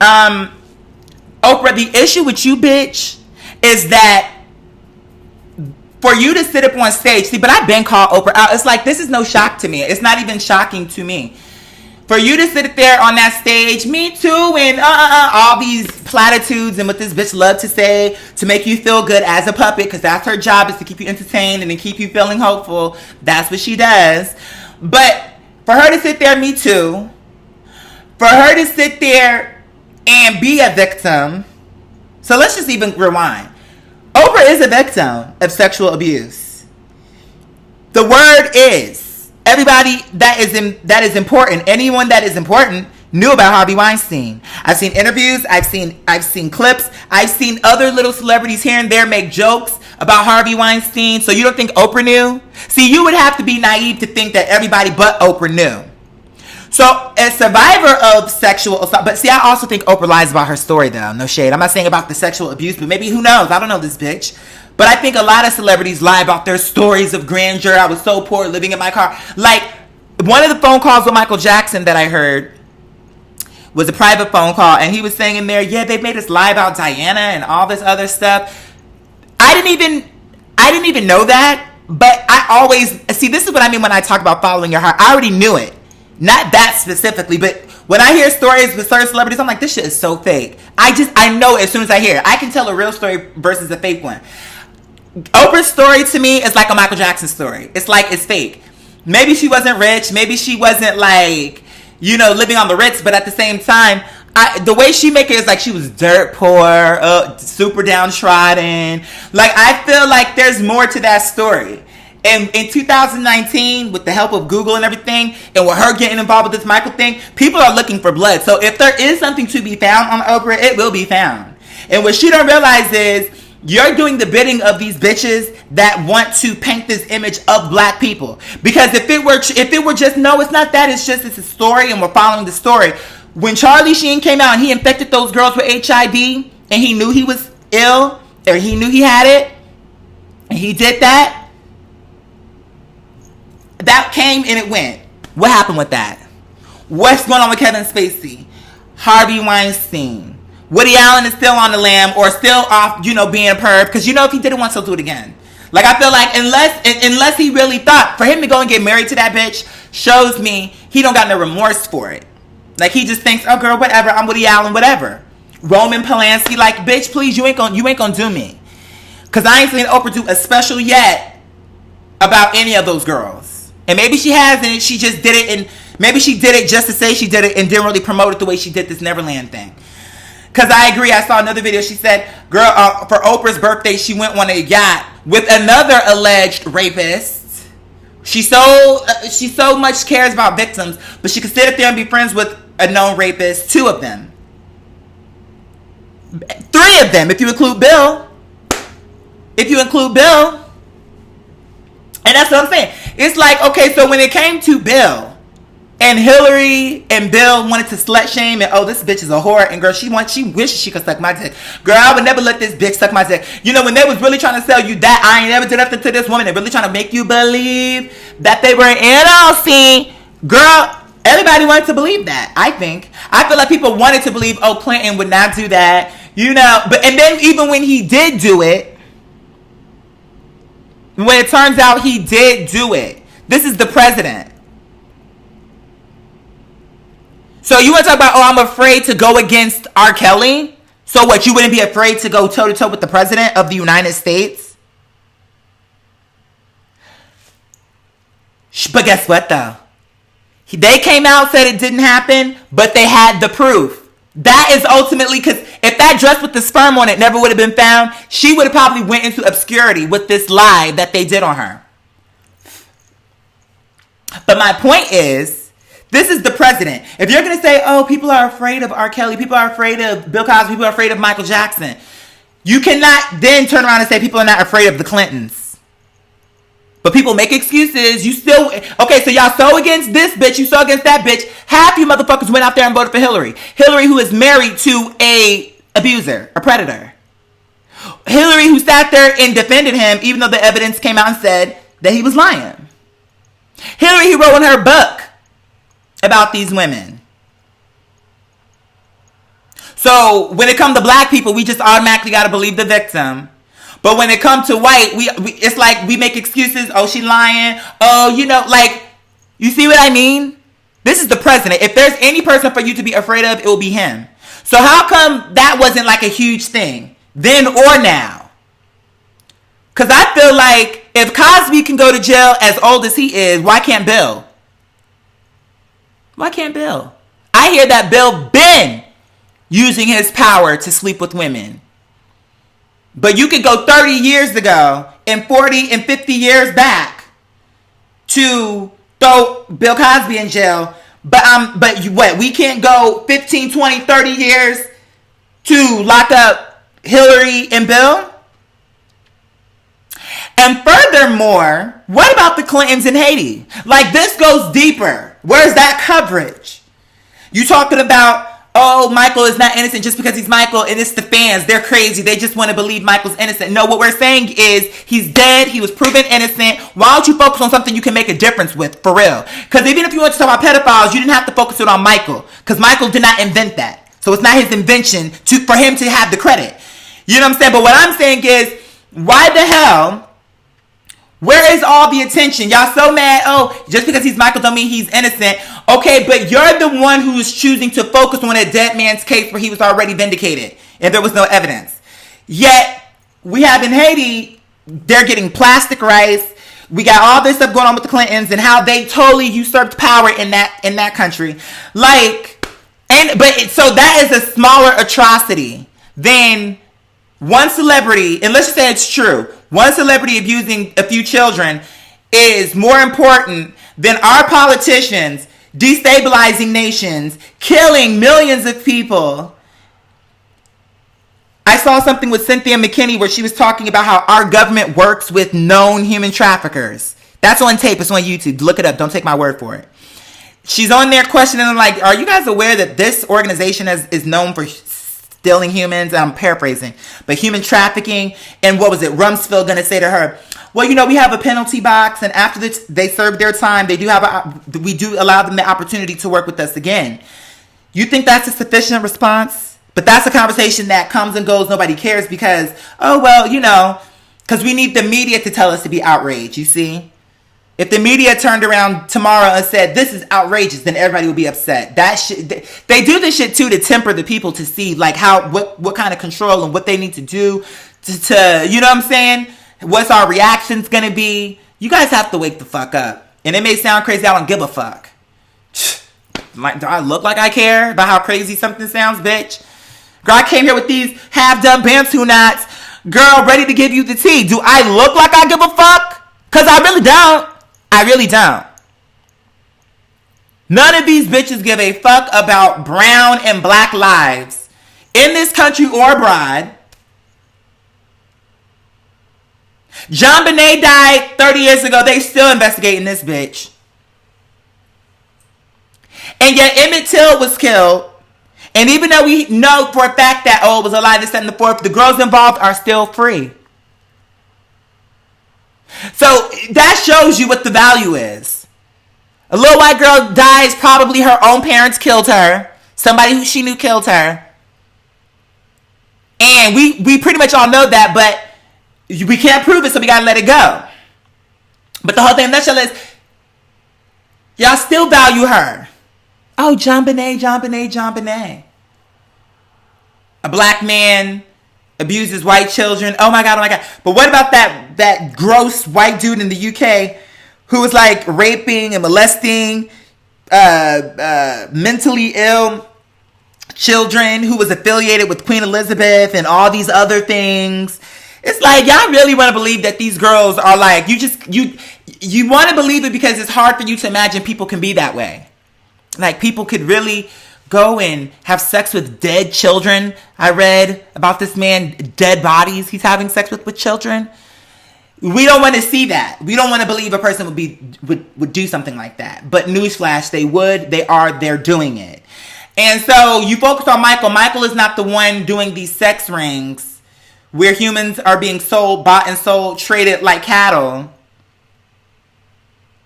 A: Oprah, the issue with you, bitch, is that for you to sit up on stage, see, but I've been called Oprah out. It's like, this is no shock to me. It's not even shocking to me. For you to sit there on that stage, me too, and all these platitudes and what this bitch loves to say to make you feel good as a puppet, because that's her job, is to keep you entertained and to keep you feeling hopeful. That's what she does. But for her to sit there, me too, for her to sit there and be a victim. So let's just even rewind. Oprah is a victim of sexual abuse. The word is, everybody that is important, anyone that is important knew about Harvey Weinstein. I've seen interviews, I've seen clips, I've seen other little celebrities here and there make jokes about Harvey Weinstein. So you don't think Oprah knew? See, you would have to be naive to think that everybody but Oprah knew. So, a survivor of sexual assault, but see, I also think Oprah lies about her story, though. No shade. I'm not saying about the sexual abuse, but maybe, who knows? I don't know this bitch. But I think a lot of celebrities lie about their stories of grandeur. I was so poor living in my car. Like, one of the phone calls with Michael Jackson that I heard was a private phone call, and he was saying in there, yeah, they made us lie about Diana and all this other stuff. I didn't even know that, but I always, see, this is what I mean when I talk about following your heart. I already knew it. Not that specifically, but when I hear stories with certain celebrities, I'm like, this shit is so fake. I know as soon as I hear it. I can tell a real story versus a fake one. Oprah's story to me is like a Michael Jackson story. It's like, it's fake. Maybe she wasn't rich. Maybe she wasn't like, living on the Ritz, but at the same time, the way she make it is like she was dirt poor, super downtrodden. Like, I feel like there's more to that story. And in 2019, with the help of Google and everything, and with her getting involved with this Michael thing, people are looking for blood. So if there is something to be found on Oprah, it will be found. And what she don't realize is, you're doing the bidding of these bitches that want to paint this image of black people. Because if it were just, no, it's not that. It's a story, and we're following the story. When Charlie Sheen came out and he infected those girls with HIV, and he knew he was ill, or he knew he had it, and he did that, that came and it went. What happened with that? What's going on with Kevin Spacey? Harvey Weinstein? Woody Allen is still on the lam, or still off, being a perv, because if he did it once, he'll do it again. Like, I feel like unless he really thought, for him to go and get married to that bitch, shows me he don't got no remorse for it. Like, he just thinks, oh, girl, whatever. I'm Woody Allen, whatever. Roman Polanski, like, bitch, please, you ain't gonna do me. Because I ain't seen Oprah do a special yet about any of those girls. And maybe she has, and she just did it, and maybe she did it just to say she did it and didn't really promote it the way she did this Neverland thing. Because I agree, I saw another video. She said, girl, for Oprah's birthday, she went on a yacht with another alleged rapist. She so much cares about victims, but she could sit up there and be friends with a known rapist, 2 of them. 3 of them, if you include Bill. If you include Bill. And that's what I'm saying. It's like, okay, so when it came to Bill, and Hillary and Bill wanted to slut shame, and, oh, this bitch is a whore, and girl, she wishes she could suck my dick. Girl, I would never let this bitch suck my dick. You know, when they was really trying to sell you that I ain't never did nothing to this woman, they really trying to make you believe that they were in NLC. Girl, everybody wanted to believe that, I think. I feel like people wanted to believe, oh, Clinton would not do that, you know. But and then even when he did do it, when it turns out he did do it, this is the president. So you want to talk about, oh, I'm afraid to go against R. Kelly? So what, you wouldn't be afraid to go toe-to-toe with the president of the United States? But guess what, though? They came out, said it didn't happen, but they had the proof. That is ultimately, because if that dress with the sperm on it never would have been found, she would have probably went into obscurity with this lie that they did on her. But my point is, this is the president. If you're going to say, oh, people are afraid of R. Kelly, people are afraid of Bill Cosby, people are afraid of Michael Jackson, you cannot then turn around and say people are not afraid of the Clintons. But people make excuses. You still, okay, so y'all so against this bitch, you so against that bitch. Half you motherfuckers went out there and voted for Hillary. Hillary, who is married to a abuser, a predator. Hillary, who sat there and defended him, even though the evidence came out and said that he was lying. Hillary, who wrote in her book about these women. So when it comes to black people, we just automatically got to believe the victim. But when it comes to white, we it's like we make excuses. Oh, she lying. Oh, you know, like, you see what I mean? This is the president. If there's any person for you to be afraid of, it will be him. So how come that wasn't like a huge thing then or now? Because I feel like if Cosby can go to jail as old as he is, why can't Bill? Why can't Bill? I hear that Bill been using his power to sleep with women. But you could go 30 years ago and 40 and 50 years back to throw Bill Cosby in jail. But we can't go 15, 20, 30 years to lock up Hillary and Bill? And furthermore, what about the Clintons in Haiti? Like, this goes deeper. Where's that coverage? You talking about, oh, Michael is not innocent just because he's Michael, and it's the fans. They're crazy. They just want to believe Michael's innocent. No, what we're saying is he's dead. He was proven innocent. Why don't you focus on something you can make a difference with, for real? Because even if you want to talk about pedophiles, you didn't have to focus it on Michael, because Michael did not invent that. So it's not his invention for him to have the credit. You know what I'm saying? But what I'm saying is, why the hell... where is all the attention? Y'all so mad. Oh, just because he's Michael don't mean he's innocent. Okay, but you're the one who's choosing to focus on a dead man's case where he was already vindicated and there was no evidence. Yet, we have in Haiti, they're getting plastic rice. We got all this stuff going on with the Clintons and how they totally usurped power in that country. So that is a smaller atrocity than one celebrity, and let's just say it's true, one celebrity abusing a few children is more important than our politicians destabilizing nations, killing millions of people. I saw something with Cynthia McKinney where she was talking about how our government works with known human traffickers. That's on tape. It's on YouTube. Look it up. Don't take my word for it. She's on there questioning them like, are you guys aware that this organization is known for stealing humans? I'm paraphrasing, but human trafficking. And what was it? Rumsfeld going to say to her, well, you know, we have a penalty box, and after they serve their time, we do allow them the opportunity to work with us again. You think that's a sufficient response? But that's a conversation that comes and goes. Nobody cares because, oh, well, you know, because we need the media to tell us to be outraged, you see? If the media turned around tomorrow and said this is outrageous, then everybody would be upset. That shit, they do this shit too to temper the people to see like what kind of control and what they need to do to you know what I'm saying? What's our reactions gonna be? You guys have to wake the fuck up. And it may sound crazy, I don't give a fuck. Like, do I look like I care about how crazy something sounds, bitch? Girl, I came here with these half-done Bantu knots. Girl, ready to give you the tea. Do I look like I give a fuck? Because I really don't. I really don't. None of these bitches give a fuck about brown and black lives in this country or abroad. John Bonet died 30 years ago. They still investigating this bitch. And yet Emmett Till was killed. And even though we know for a fact that, it was a lie, this, and the fourth, the girls involved are still free. So that shows you what the value is. A little white girl dies, probably her own parents killed her. Somebody who she knew killed her. And we pretty much all know that, but we can't prove it, so we gotta let it go. But the whole thing in a nutshell is, y'all still value her. Oh, John Bonet, John Bonet, John Bonet. A black man abuses white children. Oh my God, oh my God. But what about that gross white dude in the UK who was like raping and molesting mentally ill children, who was affiliated with Queen Elizabeth and all these other things? It's like, y'all really want to believe that these girls are like, you want to believe it because it's hard for you to imagine people can be that way. Like, people could really go and have sex with dead children. I read about this man, dead bodies he's having sex with children. We don't want to see that. We don't want to believe a person would do something like that. But newsflash, they would. They're doing it. And so you focus on Michael. Michael is not the one doing these sex rings where humans are being sold, bought and sold, traded like cattle.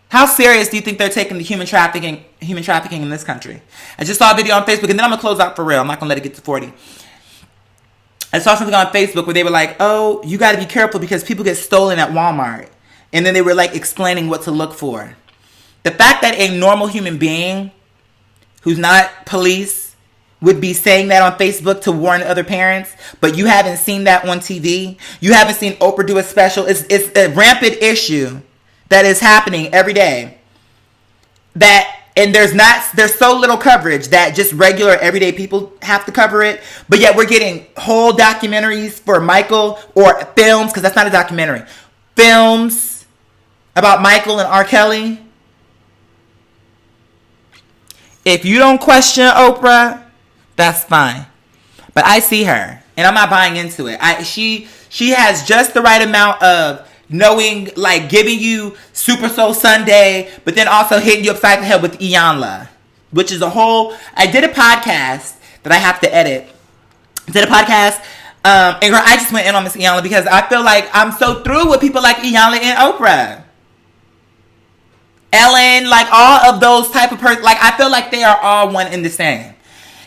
A: How serious do you think they're taking the human trafficking in this country? I just saw a video on Facebook, and then I'm going to close out for real. I'm not going to let it get to 40. I saw something on Facebook where they were like, oh, you got to be careful because people get stolen at Walmart. And then they were like explaining what to look for. The fact that a normal human being who's not police would be saying that on Facebook to warn other parents, but you haven't seen that on TV. You haven't seen Oprah do a special. It's a rampant issue that is happening every day. And there's so little coverage that just regular everyday people have to cover it. But yet we're getting whole documentaries for Michael, or films, because that's not a documentary. Films about Michael and R. Kelly. If you don't question Oprah, that's fine. But I see her, and I'm not buying into it. She has just the right amount of knowing, like giving you Super Soul Sunday, but then also hitting you upside the head with Iyanla, which is a whole. I did a podcast that I have to edit. And girl, I just went in on Miss Iyanla because I feel like I'm so through with people like Iyanla and Oprah, Ellen, like all of those type of person. Like, I feel like they are all one and the same.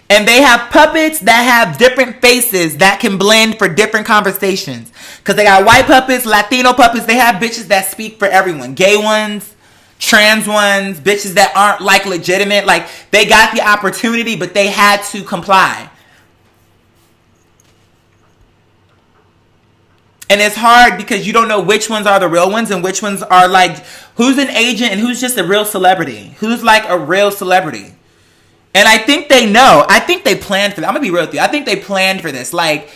A: And they have puppets that have different faces that can blend for different conversations. Because they got white puppets, Latino puppets. They have bitches that speak for everyone. Gay ones, trans ones, bitches that aren't like legitimate. Like, they got the opportunity, but they had to comply. And it's hard because you don't know which ones are the real ones and which ones are like, who's an agent and who's just a real celebrity. Who's like a real celebrity. And I think they know. I think they planned for that. I'm going to be real with you. I think they planned for this. Like,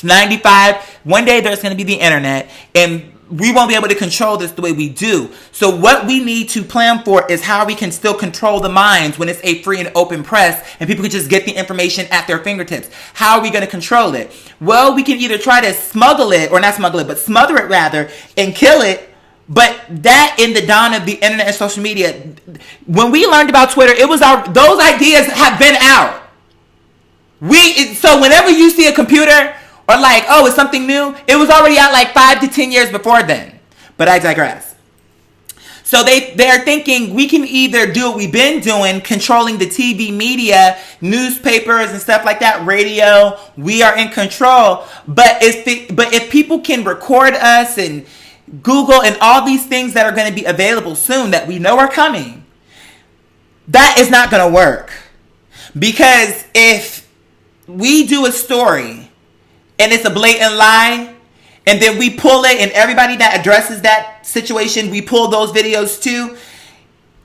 A: 95, one day there's going to be the internet, and we won't be able to control this the way we do. So what we need to plan for is how we can still control the minds when it's a free and open press, and people can just get the information at their fingertips. How are we going to control it? Well, we can either try to smother it rather, and kill it. But that, in the dawn of the internet and social media, when we learned about Twitter, those ideas have been out. So whenever you see a computer or like, oh, it's something new, it was already out like 5 to 10 years before then. But I digress. So they're thinking we can either do what we've been doing, controlling the TV media, newspapers and stuff like that, radio. We are in control. But if people can record us and Google, and all these things that are going to be available soon that we know are coming, that is not going to work. Because if we do a story and it's a blatant lie, and then we pull it, and everybody that addresses that situation, we pull those videos too,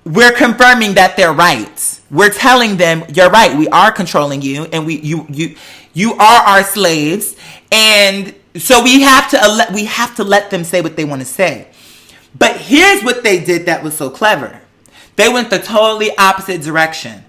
A: we're confirming that they're right. We're telling them, you're right, we are controlling you, and you are our slaves. And so we have to let them say what they want to say. But here's what they did that was so clever. They went the totally opposite direction.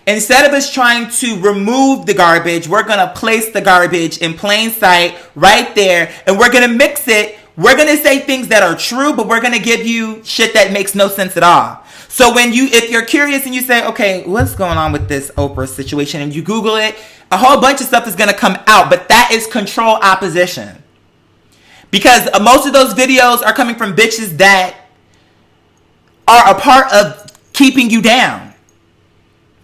A: Instead of us trying to remove the garbage, we're going to place the garbage in plain sight right there, and we're going to mix it. We're going to say things that are true, but we're going to give you shit that makes no sense at all. So if you're curious and you say, okay, what's going on with this Oprah situation, and you Google it, a whole bunch of stuff is going to come out, but that is control opposition. Because most of those videos are coming from bitches that are a part of keeping you down.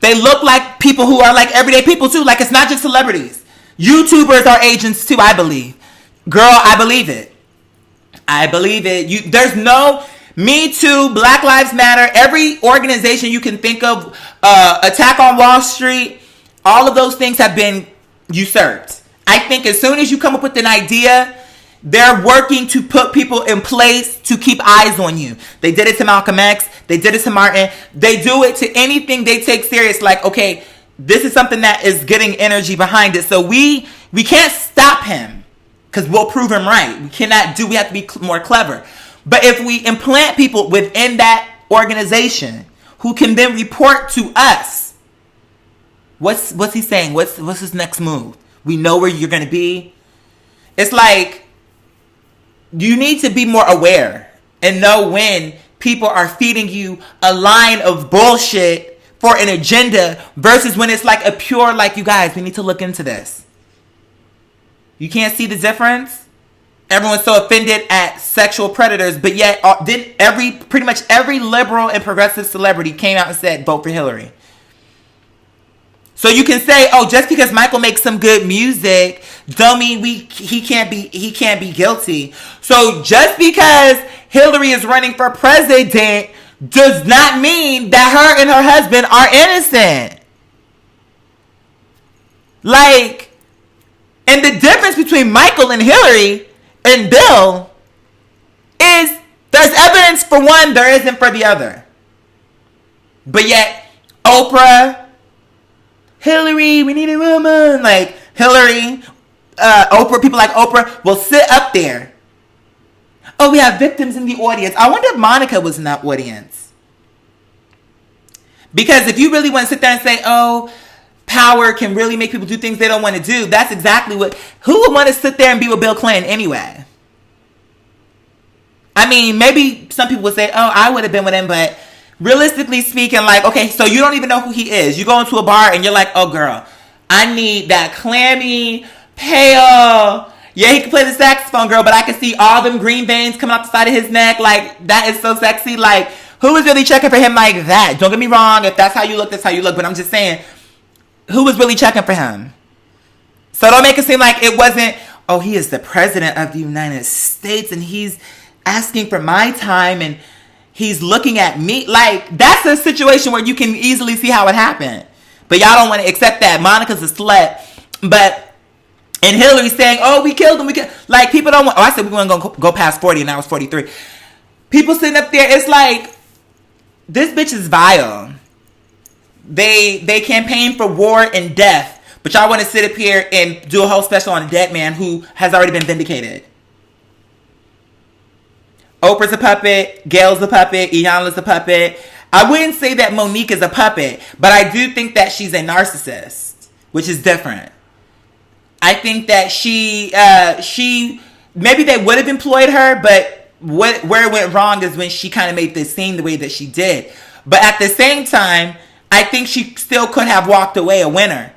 A: They look like people who are like everyday people too. Like, it's not just celebrities. YouTubers are agents too, I believe. Girl, I believe it. I believe it. There's no Me Too, Black Lives Matter, every organization you can think of, Attack on Wall Street, all of those things have been usurped. I think as soon as you come up with an idea, they're working to put people in place to keep eyes on you. They did it to Malcolm X. They did it to Martin. They do it to anything they take serious. Like, okay, this is something that is getting energy behind it. So we can't stop him because we'll prove him right. We have to be more clever. But if we implant people within that organization who can then report to us, what's he saying? What's his next move? We know where you're going to be. It's like, you need to be more aware and know when people are feeding you a line of bullshit for an agenda versus when it's like a pure, like, you guys, we need to look into this. You can't see the difference? Everyone's so offended at sexual predators, but yet pretty much every liberal and progressive celebrity came out and said, vote for Hillary. So you can say, oh, just because Michael makes some good music, don't mean he can't be guilty. So just because Hillary is running for president does not mean that her and her husband are innocent. Like, and the difference between Michael and Hillary and Bill is there's evidence for one, there isn't for the other. But yet, Oprah, Hillary, we need a woman. Like, Hillary, Oprah, people like Oprah will sit up there. Oh, we have victims in the audience. I wonder if Monica was in that audience. Because if you really want to sit there and say, oh, power can really make people do things they don't want to do, that's exactly who would want to sit there and be with Bill Clinton anyway? I mean, maybe some people would say, oh, I would have been with him, but realistically speaking, like, okay, so you don't even know who he is. You go into a bar and you're like, oh, girl, I need that clammy, pale. Yeah, he can play the saxophone, girl, but I can see all them green veins coming off the side of his neck. Like, that is so sexy. Like, who was really checking for him like that? Don't get me wrong. If that's how you look, that's how you look. But I'm just saying, who was really checking for him? So don't make it seem like it wasn't, oh, he is the president of the United States and he's asking for my time and he's looking at me. Like, that's a situation where you can easily see how it happened. But y'all don't want to accept that. Monica's a slut. And Hillary's saying, oh, we killed him. Like, people don't want, oh, I said we weren't going to go past 40 and now it's 43. People sitting up there, it's like, this bitch is vile. They campaign for war and death. But y'all want to sit up here and do a whole special on a dead man who has already been vindicated. Oprah's a puppet. Gail's a puppet. Iyanla's a puppet. I wouldn't say that Monique is a puppet, but I do think that she's a narcissist, which is different. I think that she maybe they would have employed her, but where it went wrong is when she kind of made this seem the way that she did. But at the same time, I think she still could have walked away a winner.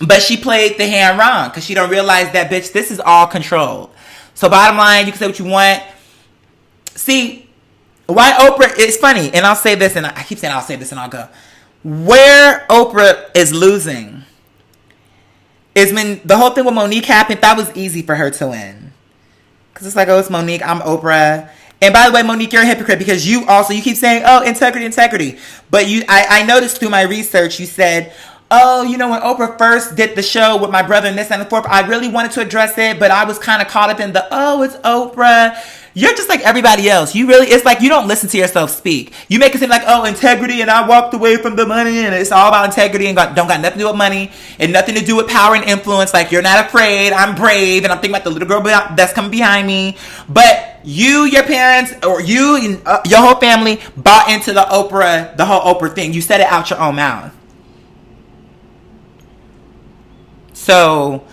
A: But she played the hand wrong because she don't realize that, bitch, this is all controlled. So bottom line, you can say what you want. See, why Oprah, it's funny, and I'll say this, and I keep saying I'll say this and I'll go. Where Oprah is losing is when the whole thing with Monique happened, that was easy for her to win. Because it's like, oh, it's Monique. I'm Oprah. And by the way, Monique, you're a hypocrite because you keep saying, oh, integrity. But I noticed through my research, you said, oh, you know, when Oprah first did the show with my brother and this and the fourth, I really wanted to address it, but I was kind of caught up in the, oh, it's Oprah. You're just like everybody else. It's like you don't listen to yourself speak. You make it seem like, oh, integrity, and I walked away from the money, and it's all about integrity and don't got nothing to do with money and nothing to do with power and influence. Like, you're not afraid, I'm brave, and I'm thinking about the little girl that's coming behind me. But you, your parents, or you and your whole family bought into the whole Oprah thing. You said it out your own mouth. So,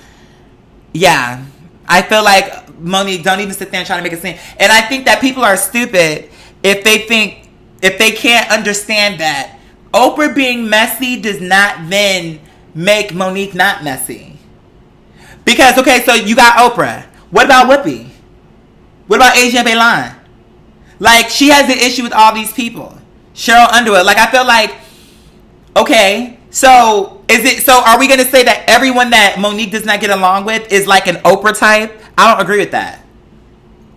A: yeah, I feel like Monique, don't even sit there and try to make a scene. And I think that people are stupid if they can't understand that Oprah being messy does not then make Monique not messy. Because, okay, so you got Oprah. What about Whoopi? What about Asia Bailon? Like, she has an issue with all these people. Cheryl Underwood. Like, I feel like, okay, so are we going to say that everyone that Monique does not get along with is like an Oprah type? I don't agree with that.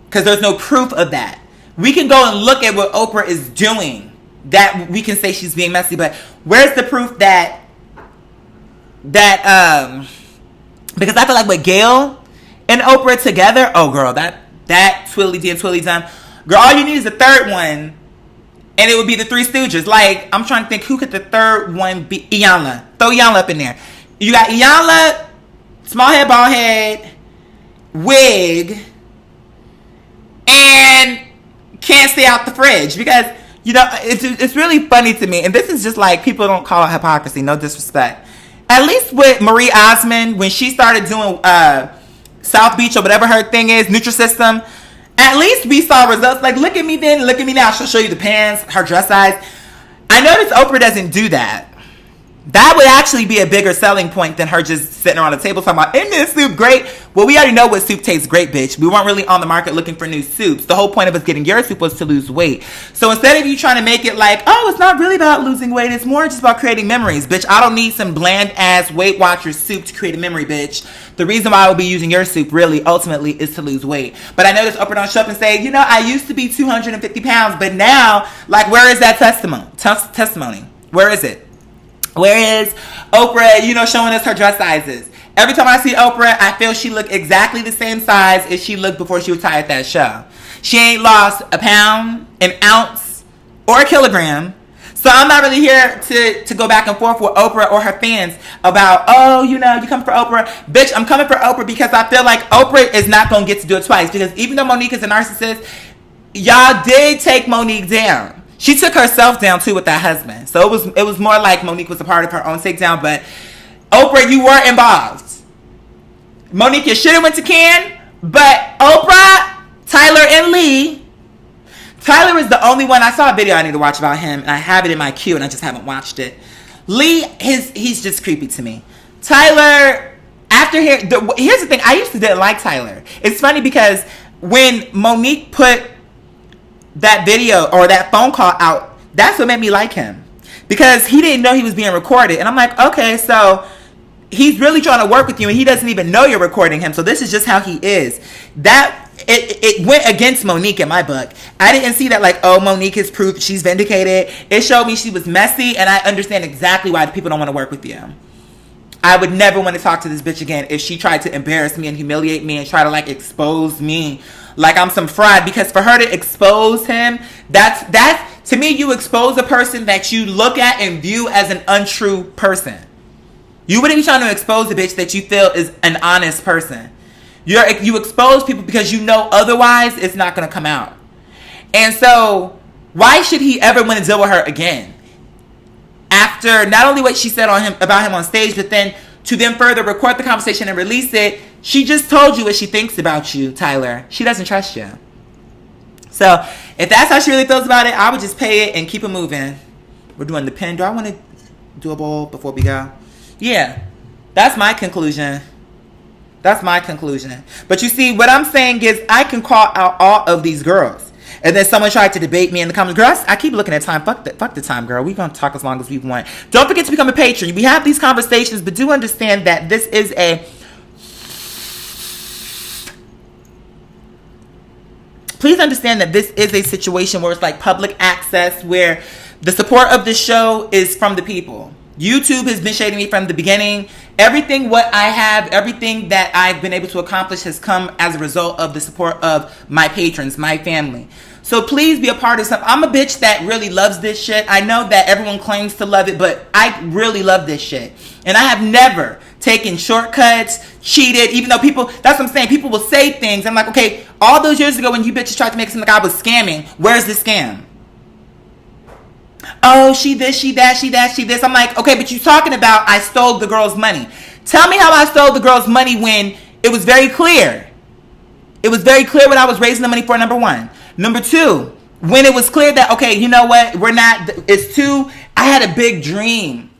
A: Because there's no proof of that. We can go and look at what Oprah is doing. That we can say she's being messy. But where's the proof that because I feel like with Gail and Oprah together, oh girl, that twiddly dee and twiddly dum. Girl, all you need is a third one. And it would be the Three Stooges. Like, I'm trying to think, who could the third one be? Iyanla. Throw Iyanla up in there. You got Iyanla, small head, bald head, wig, and can't stay out the fridge. Because, you know, it's really funny to me. And this is just like, people don't call it hypocrisy. No disrespect. At least with Marie Osmond, when she started doing South Beach or whatever her thing is, Nutrisystem, at least we saw results. Like, look at me then, look at me now. She'll show you the pants, her dress size. I noticed Oprah doesn't do that. That would actually be a bigger selling point than her just sitting around the table talking about, isn't this soup great? Well, we already know what soup tastes great, bitch. We weren't really on the market looking for new soups. The whole point of us getting your soup was to lose weight. So instead of you trying to make it like, oh, it's not really about losing weight, it's more just about creating memories. Bitch, I don't need some bland-ass Weight Watchers soup to create a memory, bitch. The reason why I will be using your soup, really, ultimately, is to lose weight. But I noticed Oprah don't show up and say, you know, I used to be 250 pounds, but now, like, where is that testimony? Where is it? Where is Oprah, you know, showing us her dress sizes? Every time I see Oprah, I feel she looked exactly the same size as she looked before she retired that show. She ain't lost a pound, an ounce, or a kilogram. So I'm not really here to go back and forth with Oprah or her fans about, oh, you know, you come for Oprah. Bitch, I'm coming for Oprah because I feel like Oprah is not going to get to do it twice. Because even though Monique is a narcissist, y'all did take Monique down. She took herself down too with that husband. So it was more like Monique was a part of her own takedown. But Oprah, you were involved. Monique, you should have went to Cannes. But Oprah, Tyler, and Lee. Tyler is the only one. I saw a video I need to watch about him, and I have it in my queue, and I just haven't watched it. Lee, he's just creepy to me. Tyler, here's the thing. I used to didn't like Tyler. It's funny because when Monique put that video or that phone call out, that's what made me like him. Because he didn't know he was being recorded. And I'm like, okay, so he's really trying to work with you and he doesn't even know you're recording him. So this is just how he is. It went against Monique in my book. I didn't see that like, oh, Monique is proof she's vindicated. It showed me she was messy, and I understand exactly why people don't want to work with you. I would never want to talk to this bitch again if she tried to embarrass me and humiliate me and try to like expose me like I'm some fraud. Because for her to expose him, that's to me, you expose a person that you look at and view as an untrue person. You wouldn't be trying to expose a bitch that you feel is an honest person. You expose people because you know otherwise it's not going to come out. And so why should he ever want to deal with her again? After not only what she said about him on stage, but then to then further record the conversation and release it, she just told you what she thinks about you, Tyler. She doesn't trust you. So if that's how she really feels about it, I would just pay it and keep it moving. We're doing the pin. Do I want to do a bowl before we go? Yeah, that's my conclusion. That's my conclusion. But you see, what I'm saying is I can call out all of these girls. And then someone tried to debate me in the comments. Girl, I keep looking at time. Fuck the time, girl. We're going to talk as long as we want. Don't forget to become a patron. We have these conversations, but do understand that this is please understand that this is a situation where it's like public access, where the support of the show is from the people. YouTube has been shading me from the beginning. Everything what I have, everything that I've been able to accomplish has come as a result of the support of my patrons, my family. So please be a part of something. I'm a bitch that really loves this shit. I know that everyone claims to love it, but I really love this shit. And I have never taken shortcuts, cheated, even though people, that's what I'm saying, people will say things. I'm like, okay, all those years ago when you bitches tried to make it seem like I was scamming, where's the scam? Oh, she this, she that, she that, she this. I'm like, okay, but you talking about I stole the girl's money. Tell me how I stole the girl's money when it was very clear. It was very clear what I was raising the money for, number one. Number two, when it was clear that, okay, you know what, it's too, I had a big dream.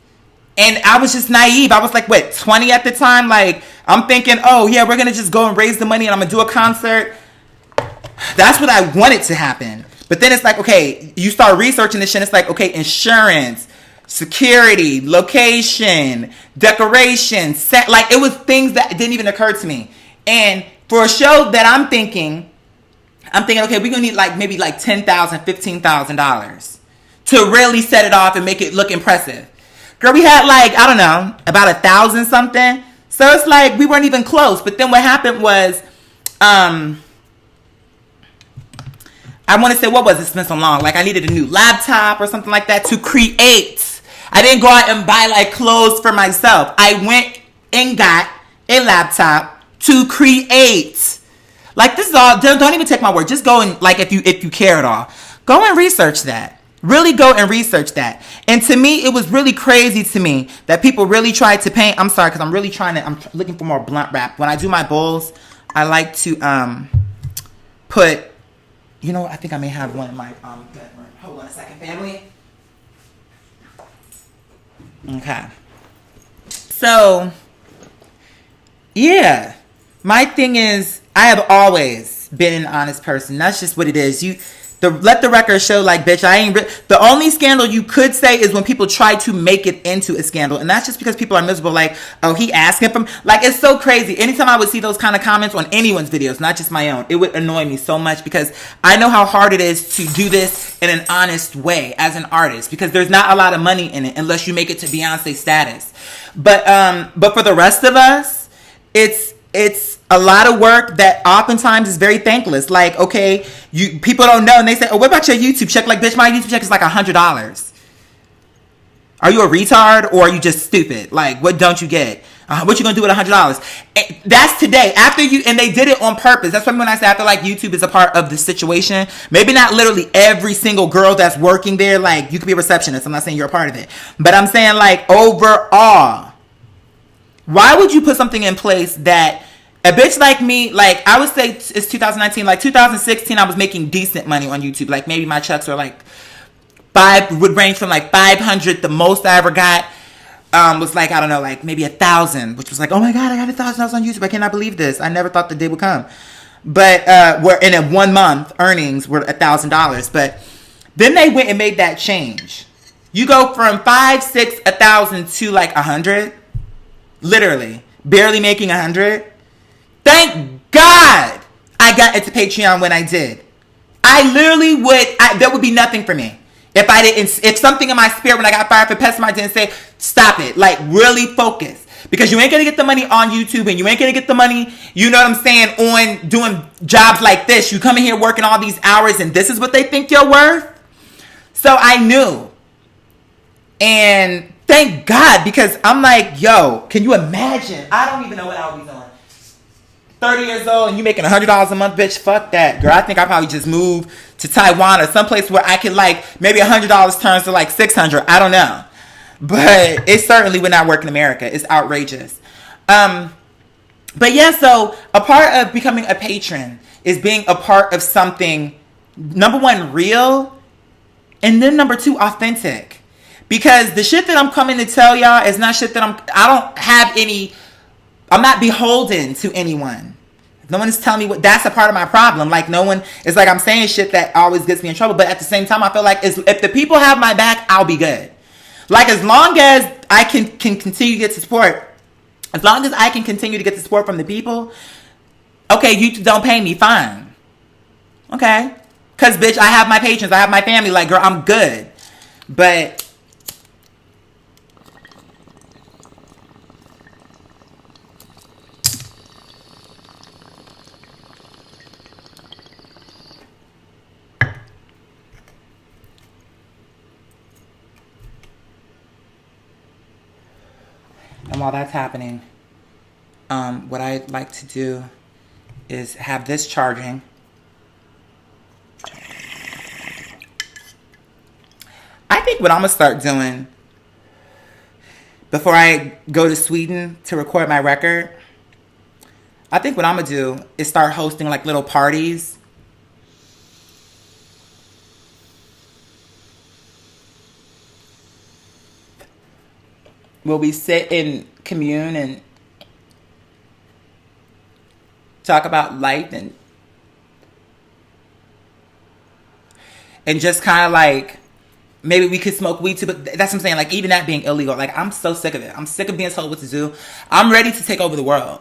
A: And I was just naive. I was like, 20 at the time? Like, I'm thinking, oh, yeah, we're going to just go and raise the money and I'm going to do a concert. That's what I wanted to happen. But then it's like, okay, you start researching this shit. It's like, okay, insurance, security, location, decoration, set. Like, it was things that didn't even occur to me. And for a show that I'm thinking, okay, we're going to need like maybe like $10,000, $15,000 to really set it off and make it look impressive. Girl, we had like, I don't know, about 1,000 something. So it's like we weren't even close. But then what happened was, I want to say, what was it? It's been so long. Like I needed a new laptop or something like that to create. I didn't go out and buy like clothes for myself. I went and got a laptop to create. Like this is all, don't even take my word. Just go and like, if you care at all, go and research that. Really go and research that. And to me, it was really crazy to me that people really tried to paint. I'm sorry, because I'm really I'm looking for more blunt wrap. When I do my bowls, I like to put, you know what, I think I may have one in my bedroom. Hold on a second, family. Okay. So, yeah. My thing is, I have always been an honest person. That's just what it is. Let the record show, like, bitch, I ain't... The only scandal you could say is when people try to make it into a scandal. And that's just because people are miserable. Like, oh, he asking for... Like, it's so crazy. Anytime I would see those kind of comments on anyone's videos, not just my own, it would annoy me so much because I know how hard it is to do this in an honest way as an artist. Because there's not a lot of money in it unless you make it to Beyonce status. But for the rest of us, it's a lot of work that oftentimes is very thankless. Like, okay, people don't know, and they say, oh, what about your YouTube check? Like, bitch, my YouTube check is like $100. Are you a retard or are you just stupid? Like, what don't you get? What you gonna do with $100? That's today. And they did it on purpose. That's when I say I feel like YouTube is a part of the situation. Maybe not literally every single girl that's working there. Like, you could be a receptionist. I'm not saying you're a part of it. But I'm saying, like, overall, why would you put something in place that a bitch like me, like, I would say it's 2019, like 2016, I was making decent money on YouTube. Like, maybe my checks were like would range from like 500. The most I ever got was like, I don't know, like maybe 1,000, which was like, oh my God, I got $1,000 on YouTube. I cannot believe this. I never thought the day would come. But we're in a 1 month earnings were $1,000. But then they went and made that change. You go from 5, 6, 1,000 to like 100, literally barely making 100. Thank God I got into Patreon when I did. I literally there would be nothing for me if something in my spirit when I got fired for pestering, I didn't say, stop it. Like, really focus. Because you ain't going to get the money on YouTube and you ain't going to get the money, you know what I'm saying, on doing jobs like this. You come in here working all these hours and this is what they think you're worth. So I knew. And thank God, because I'm like, yo, can you imagine? I don't even know what I would be doing. 30 years old and you making $100 a month, bitch, fuck that, girl. I think I probably just move to Taiwan or someplace where I can, like, maybe $100 turns to like 600. I don't know, but it certainly would not work in America. It's outrageous. But yeah, so a part of becoming a patron is being a part of something, number one, real, and then number two, authentic. Because the shit that I'm coming to tell y'all is not shit that I'm not beholden to anyone. No one is telling me that's a part of my problem. Like, no one is like, I'm saying shit that always gets me in trouble. But at the same time, I feel like if the people have my back, I'll be good. Like, as long as I can continue to get support, as long as I can continue to get the support from the people, okay, YouTube don't pay me, fine. Okay? Because, bitch, I have my patrons. I have my family. Like, girl, I'm good. But and while that's happening, what I'd like to do is have this charging. I think what I'm going to start doing before I go to Sweden to record my record, I think what I'm going to do is start hosting like little parties. Where we sit and commune and talk about life and just kind of like, maybe we could smoke weed too, but that's what I'm saying. Like, even that being illegal. Like, I'm so sick of it. I'm sick of being told what to do. I'm ready to take over the world.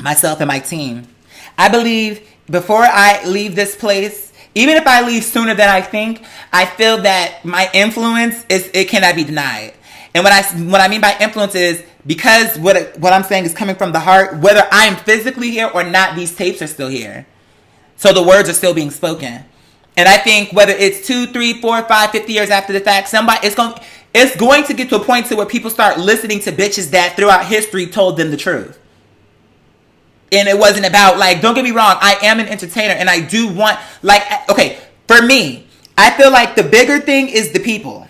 A: Myself and my team. I believe before I leave this place, even if I leave sooner than I think, I feel that my influence it cannot be denied. And what I mean by influence is because what I'm saying is coming from the heart, whether I'm physically here or not, these tapes are still here. So the words are still being spoken. And I think whether it's 2, 3, 4, 5, 50 years after the fact, it's going to get to a point to where people start listening to bitches that throughout history told them the truth. And it wasn't about, like, don't get me wrong, I am an entertainer and I do want, like, okay, for me, I feel like the bigger thing is the people.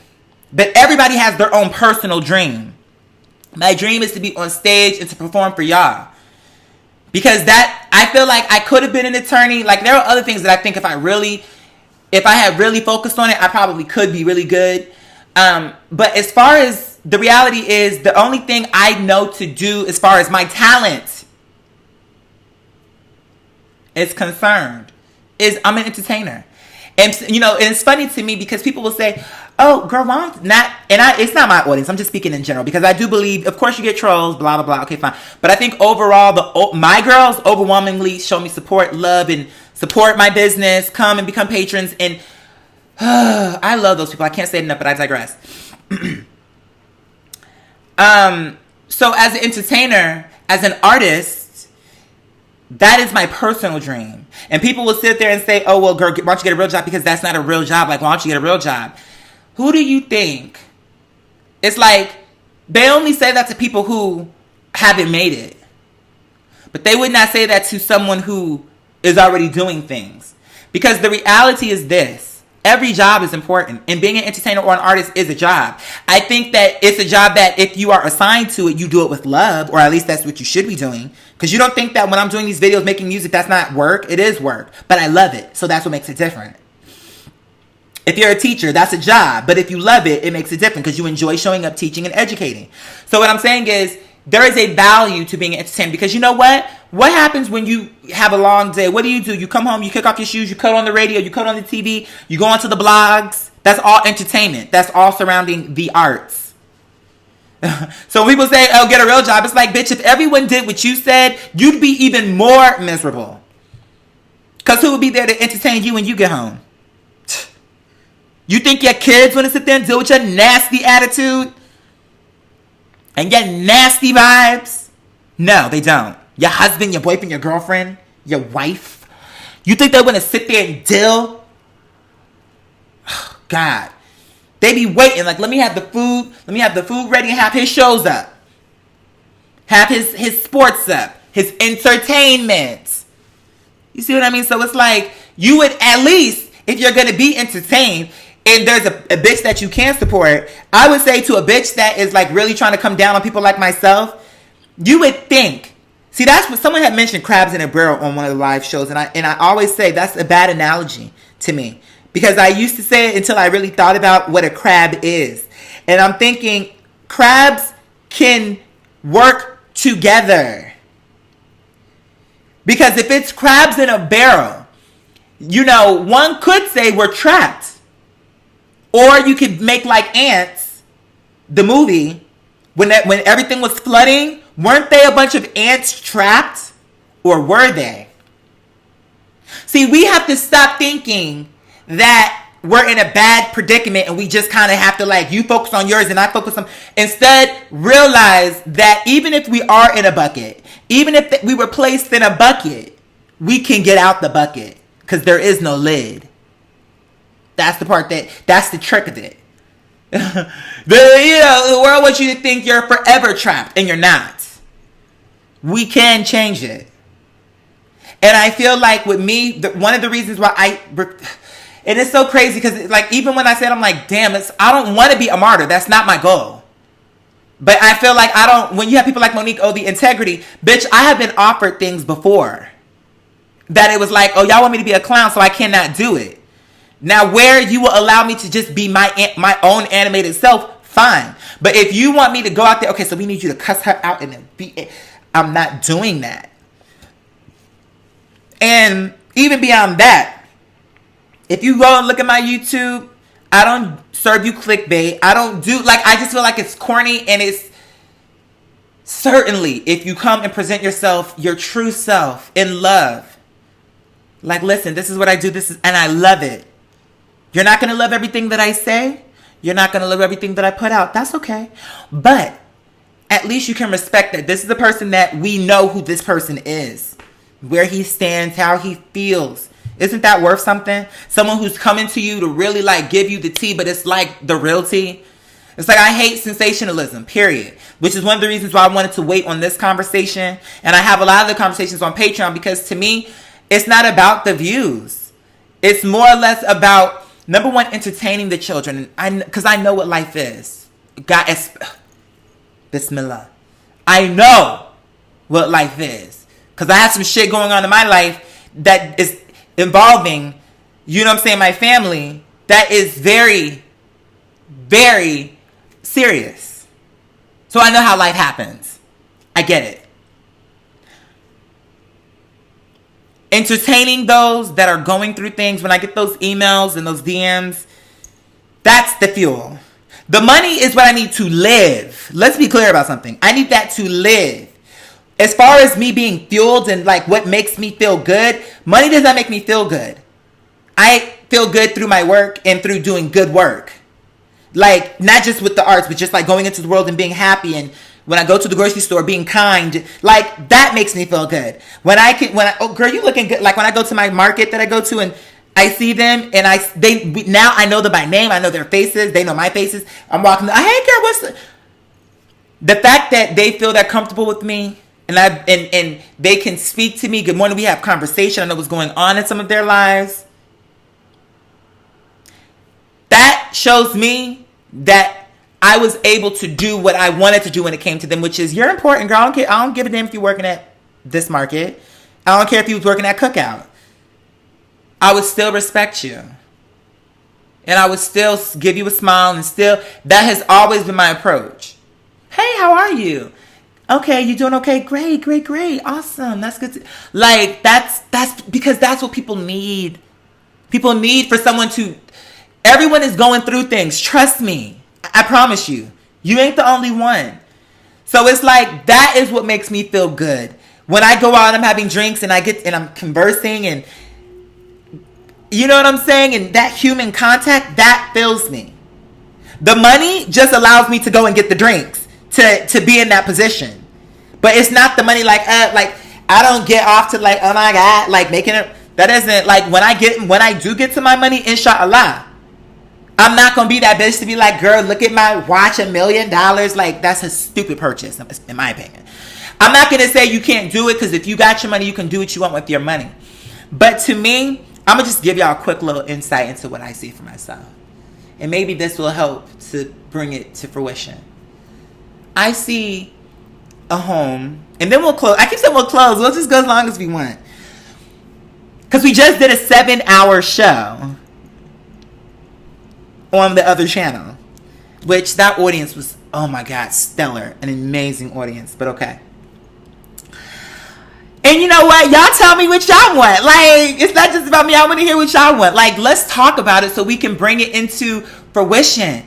A: But everybody has their own personal dream. My dream is to be on stage and to perform for y'all. Because I feel like I could have been an attorney. Like, there are other things that I think if I had really focused on it, I probably could be really good. But as far as the reality is, the only thing I know to do as far as my talent is concerned is I'm an entertainer. And, you know, and it's funny to me because people will say, oh, girl, why not? And it's not my audience. I'm just speaking in general because I do believe, of course, you get trolls, blah, blah, blah. Okay, fine. But I think overall, my girls overwhelmingly show me support, love, and support my business, come and become patrons. And I love those people. I can't say it enough, but I digress. So as an entertainer, as an artist, that is my personal dream. And people will sit there and say, oh, well, girl, why don't you get a real job? Because that's not a real job. Like, why don't you get a real job? Who do you think? It's like, they only say that to people who haven't made it. But they would not say that to someone who is already doing things. Because the reality is this. Every job is important. And being an entertainer or an artist is a job. I think that it's a job that if you are assigned to it, you do it with love. Or at least that's what you should be doing. Because you don't think that when I'm doing these videos, making music, that's not work. It is work. But I love it. So that's what makes it different. If you're a teacher, that's a job. But if you love it, it makes it different. Because you enjoy showing up, teaching, and educating. So what I'm saying is, there is a value to being an entertainer. Because you know what? What happens when you have a long day? What do? You come home, you kick off your shoes, you cut on the radio, you cut on the TV, you go onto the blogs. That's all entertainment. That's all surrounding the arts. So when people say, oh, get a real job, it's like, bitch, if everyone did what you said, you'd be even more miserable. Because who would be there to entertain you when you get home? You think your kids want to sit there and deal with your nasty attitude? And your nasty vibes? No, they don't. Your husband, your boyfriend, your girlfriend, your wife. You think they want to sit there and deal? Oh, God. They be waiting. Like, let me have the food. Let me have the food ready and have his shows up. Have his sports up. His entertainment. You see what I mean? So it's like, you would at least, if you're going to be entertained, and there's a bitch that you can support, I would say to a bitch that is like really trying to come down on people like myself, you would think. See, that's what someone had mentioned, crabs in a barrel on one of the live shows. And I always say that's a bad analogy to me. Because I used to say it until I really thought about what a crab is. And I'm thinking crabs can work together. Because if it's crabs in a barrel, you know, one could say we're trapped. Or you could make like Ants, the movie, when everything was flooding, weren't they a bunch of ants trapped? Or were they? See, we have to stop thinking that we're in a bad predicament and we just kind of have to, like, you focus on yours and I focus on. Instead, realize that even if we are in a bucket, even if we were placed in a bucket, we can get out the bucket because there is no lid. That's the part that's the trick of it. The world wants you to think you're forever trapped, and you're not. We can change it. And I feel like with me, one of the reasons why it is so crazy, because like, even when I said, I'm like, damn, I don't want to be a martyr. That's not my goal. But I feel like when you have people like Monique, the integrity, bitch, I have been offered things before that it was like, oh, y'all want me to be a clown, so I cannot do it. Now, where you will allow me to just be my own animated self, fine. But if you want me to go out there, okay, so we need you to cuss her out and then I'm not doing that. And even beyond that, if you go and look at my YouTube, I don't serve you clickbait. I don't do, like, I just feel like it's corny, and it's certainly if you come and present yourself, your true self in love. Like, listen, this is what I do, and I love it. You're not going to love everything that I say. You're not going to love everything that I put out. That's okay. But at least you can respect that this is the person that we know who this person is, where he stands, how he feels. Isn't that worth something? Someone who's coming to you to really, like, give you the tea, but it's like the real tea. It's like, I hate sensationalism, period. Which is one of the reasons why I wanted to wait on this conversation. And I have a lot of the conversations on Patreon, because to me, it's not about the views. It's more or less about, number one, entertaining the children. Because I know what life is. God, Bismillah. I know what life is. Because I have some shit going on in my life that is involving, you know what I'm saying, my family, that is very, very serious. So I know how life happens. I get it. Entertaining those that are going through things, when I get those emails and those DMs, that's the fuel. The money is what I need to live. Let's be clear about something. I need that to live. As far as me being fueled and like what makes me feel good, money does not make me feel good. I feel good through my work and through doing good work. Like, not just with the arts, but just like going into the world and being happy, and when I go to the grocery store, being kind, like that makes me feel good. Oh girl, you looking good. Like when I go to my market that I go to and I see them and now I know them by name. I know their faces. They know my faces. I'm walking. Hey girl, the fact that they feel that comfortable with me, and they can speak to me. Good morning. We have conversation. I know what's going on in some of their lives. That shows me that I was able to do what I wanted to do when it came to them, which is, you're important, girl. I don't care. I don't give a damn if you're working at this market. I don't care if you was working at Cookout. I would still respect you. And I would still give you a smile, and still, that has always been my approach. Hey, how are you? Okay, you doing okay? Great. Awesome. That's good. Like, that's because that's what people need. People need for someone to, everyone is going through things. Trust me. I promise you. You ain't the only one. So it's like, that is what makes me feel good. When I go out, I'm having drinks and I'm conversing, and you know what I'm saying? And that human contact, that fills me. The money just allows me to go and get the drinks, to be in that position. But it's not the money like I don't get off to like, oh my God, like making it. That isn't like, when I do get to my money, inshallah, I'm not going to be that bitch to be like, girl, look at my watch, $1 million. Like, that's a stupid purchase, in my opinion. I'm not going to say you can't do it, because if you got your money, you can do what you want with your money. But to me, I'm going to just give y'all a quick little insight into what I see for myself. And maybe this will help to bring it to fruition. I see a home, and then we'll close. I keep saying we'll close. We'll just go as long as we want. Because we just did a 7-hour show on the other channel, which that audience was, oh my God, stellar. An amazing audience, but okay. And you know what? Y'all tell me what y'all want. Like, it's not just about me. I want to hear what y'all want. Like, let's talk about it so we can bring it into fruition.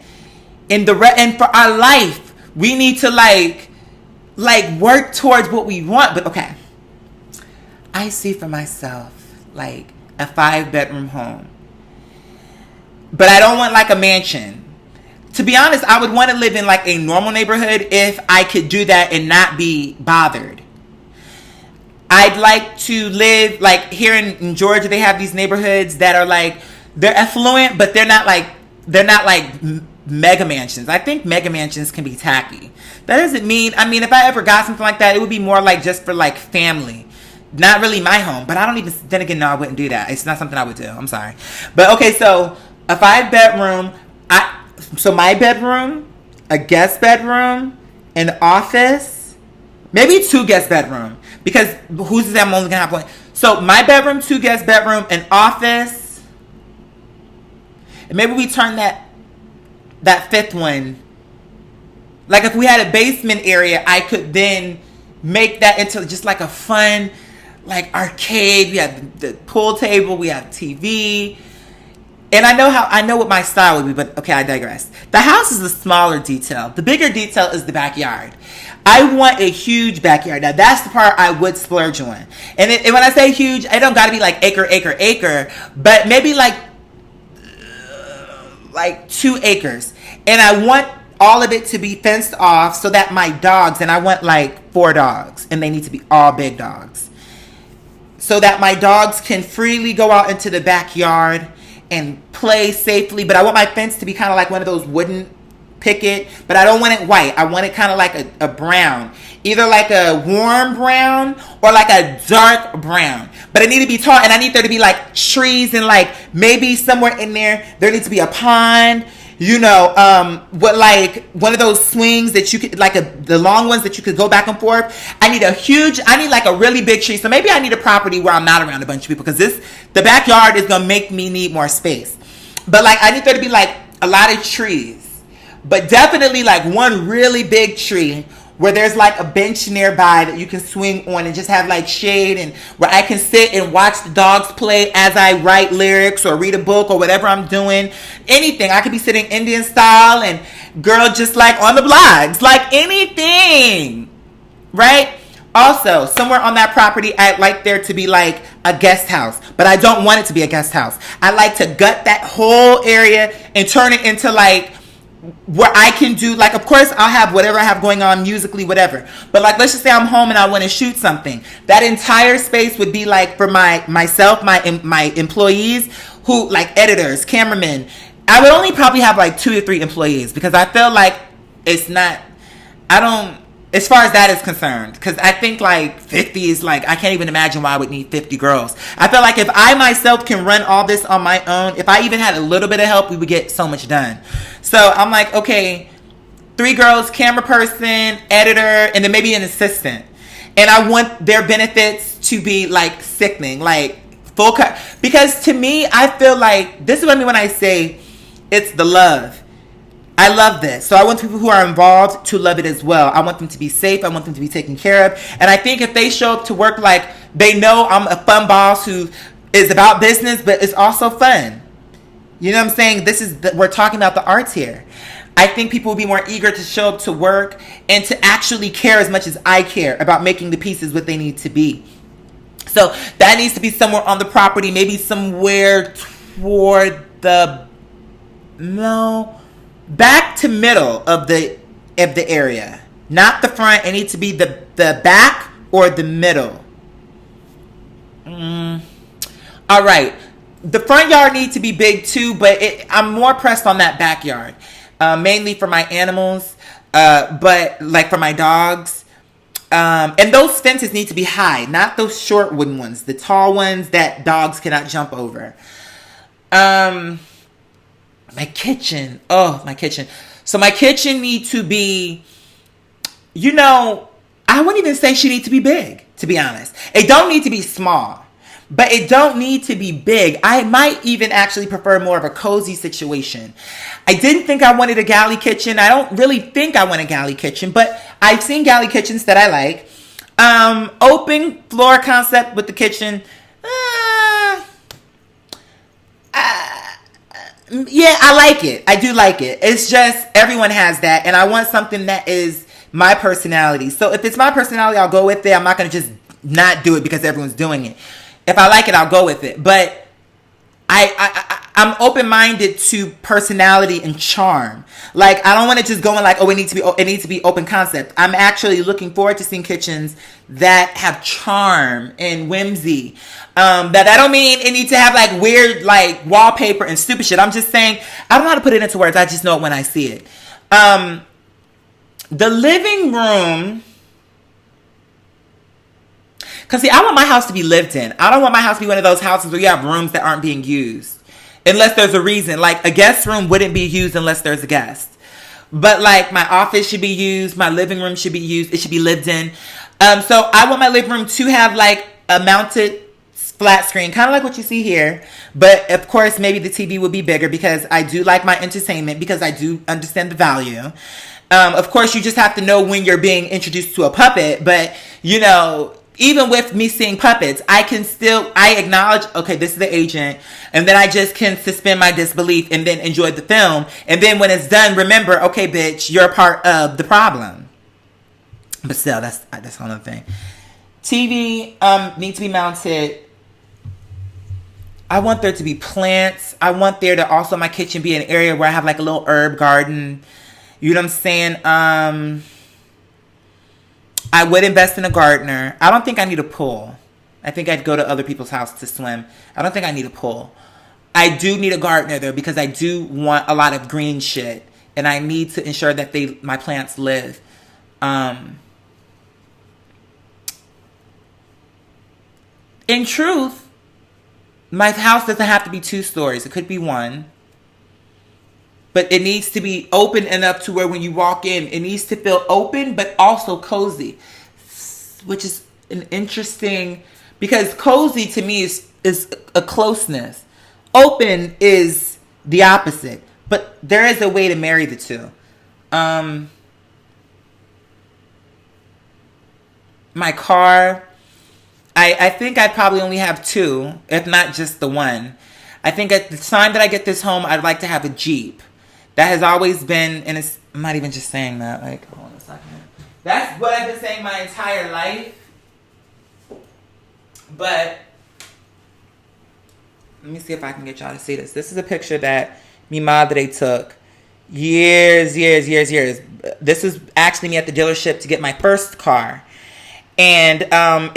A: And for our life, we need to like work towards what we want. But okay, I see for myself like a 5-bedroom home. But I don't want like a mansion. To be honest, I would want to live in like a normal neighborhood if I could do that and not be bothered. I'd like to live like here in Georgia. They have these neighborhoods that are like, they're affluent, but they're not like mega mansions. I think mega mansions can be tacky. That doesn't mean, I mean, if I ever got something like that, it would be more like just for like family. Not really my home, but I don't even, then again, no, I wouldn't do that. It's not something I would do. I'm sorry. But okay, so a 5-bedroom, so my bedroom, a guest bedroom, an office, maybe 2 guest bedroom, because who's to say I'm only gonna have one? So my bedroom, 2 guest bedroom, an office, and maybe we turn that 5th one. Like if we had a basement area, I could then make that into just like a fun, like arcade. We have the pool table, we have TV. And I know what my style would be, but okay, I digress. The house is the smaller detail. The bigger detail is the backyard. I want a huge backyard. Now that's the part I would splurge on. And when I say huge, I don't gotta be like acre, but maybe like 2 acres. And I want all of it to be fenced off so that my dogs, and I want like 4 dogs, and they need to be all big dogs, so that my dogs can freely go out into the backyard and play safely. But I want my fence to be kind of like one of those wooden picket, but I don't want it white. I want it kind of like a brown, either like a warm brown or like a dark brown. But it need to be tall, and I need there to be like trees, and like maybe somewhere in there needs to be a pond. You know, what, like one of those swings that you could, like the long ones that you could go back and forth. I need like a really big tree. So maybe I need a property where I'm not around a bunch of people, because the backyard is going to make me need more space. But like, I need there to be like a lot of trees, but definitely like one really big tree where there's like a bench nearby that you can swing on and just have like shade, and where I can sit and watch the dogs play as I write lyrics or read a book or whatever I'm doing. Anything. I could be sitting Indian style and girl just like on the blogs, like anything, right? Also, somewhere on that property, I'd like there to be like a guest house, but I don't want it to be a guest house. I like to gut that whole area and turn it into like where I can do, like, of course I'll have whatever I have going on musically, whatever, but like, let's just say I'm home and I want to shoot something. That entire space would be like for myself, my employees, who like editors, cameramen. I would only probably have like 2 or 3 employees, because I feel like it's not, I don't, as far as that is concerned, because I think like 50 is like, I can't even imagine why I would need 50 girls. I feel like if I myself can run all this on my own, if I even had a little bit of help, we would get so much done. So I'm like, okay, 3 girls, camera person, editor, and then maybe an assistant. And I want their benefits to be like sickening, like full cut. Because to me, I feel like, this is what I mean when I say it's the love. I love this. So I want people who are involved to love it as well. I want them to be safe. I want them to be taken care of. And I think if they show up to work like they know I'm a fun boss who is about business, but it's also fun. You know what I'm saying? We're talking about the arts here. I think people will be more eager to show up to work and to actually care as much as I care about making the pieces what they need to be. So that needs to be somewhere on the property, maybe somewhere toward back to middle of the area, not the front. It needs to be the back or the middle. All right, the front yard needs to be big too, but I'm more pressed on that backyard, mainly for my animals, but like for my dogs. And those fences need to be high, not those short wooden ones, the tall ones that dogs cannot jump over. My kitchen. So my kitchen needs to be, I wouldn't even say she needs to be big, to be honest. It don't need to be small, but it don't need to be big. I might even actually prefer more of a cozy situation. I didn't think I wanted a galley kitchen. I don't really think I want a galley kitchen, but I've seen galley kitchens that I like. Open floor concept with the kitchen. Yeah, I like it. I do like it. It's just everyone has that, and I want something that is my personality. So if it's my personality, I'll go with it. I'm not going to just not do it because everyone's doing it. If I like it, I'll go with it. But I'm open-minded to personality and charm. Like, I don't want to just go in like, oh, it needs to be open concept. I'm actually looking forward to seeing kitchens that have charm and whimsy. That I don't mean it needs to have like weird like wallpaper and stupid shit. I'm just saying, I don't know how to put it into words. I just know it when I see it. The living room. Because see, I want my house to be lived in. I don't want my house to be one of those houses where you have rooms that aren't being used. Unless there's a reason. Like, a guest room wouldn't be used unless there's a guest. But, like, my office should be used. My living room should be used. It should be lived in. So, I want my living room to have, like, a mounted flat screen. Kind of like what you see here. But, of course, maybe the TV would be bigger because I do like my entertainment. Because I do understand the value. Of course, you just have to know when you're being introduced to a puppet. But, you know, even with me seeing puppets, I acknowledge, okay, this is the agent. And then I just can suspend my disbelief and then enjoy the film. And then when it's done, remember, okay, bitch, you're a part of the problem. But still, that's another thing. TV needs to be mounted. I want there to be plants. I want there to also, my kitchen, be an area where I have like a little herb garden. You know what I'm saying? I would invest in a gardener. I don't think I need a pool. I think I'd go to other people's house to swim. I don't think I need a pool. I do need a gardener though, because I do want a lot of green shit, and I need to ensure that my plants live. In truth, my house doesn't have to be 2 stories. It could be 1. But it needs to be open enough to where when you walk in, it needs to feel open, but also cozy. Which is an interesting, because cozy to me is a closeness. Open is the opposite. But there is a way to marry the two. My car, I think I'd probably only have 2, if not just the 1. I think at the time that I get this home, I'd like to have a Jeep. That has always been, and I'm not even just saying that, like, hold on a second. That's what I've been saying my entire life. But, let me see if I can get y'all to see this. This is a picture that mi madre took years. This is actually me at the dealership to get my first car. And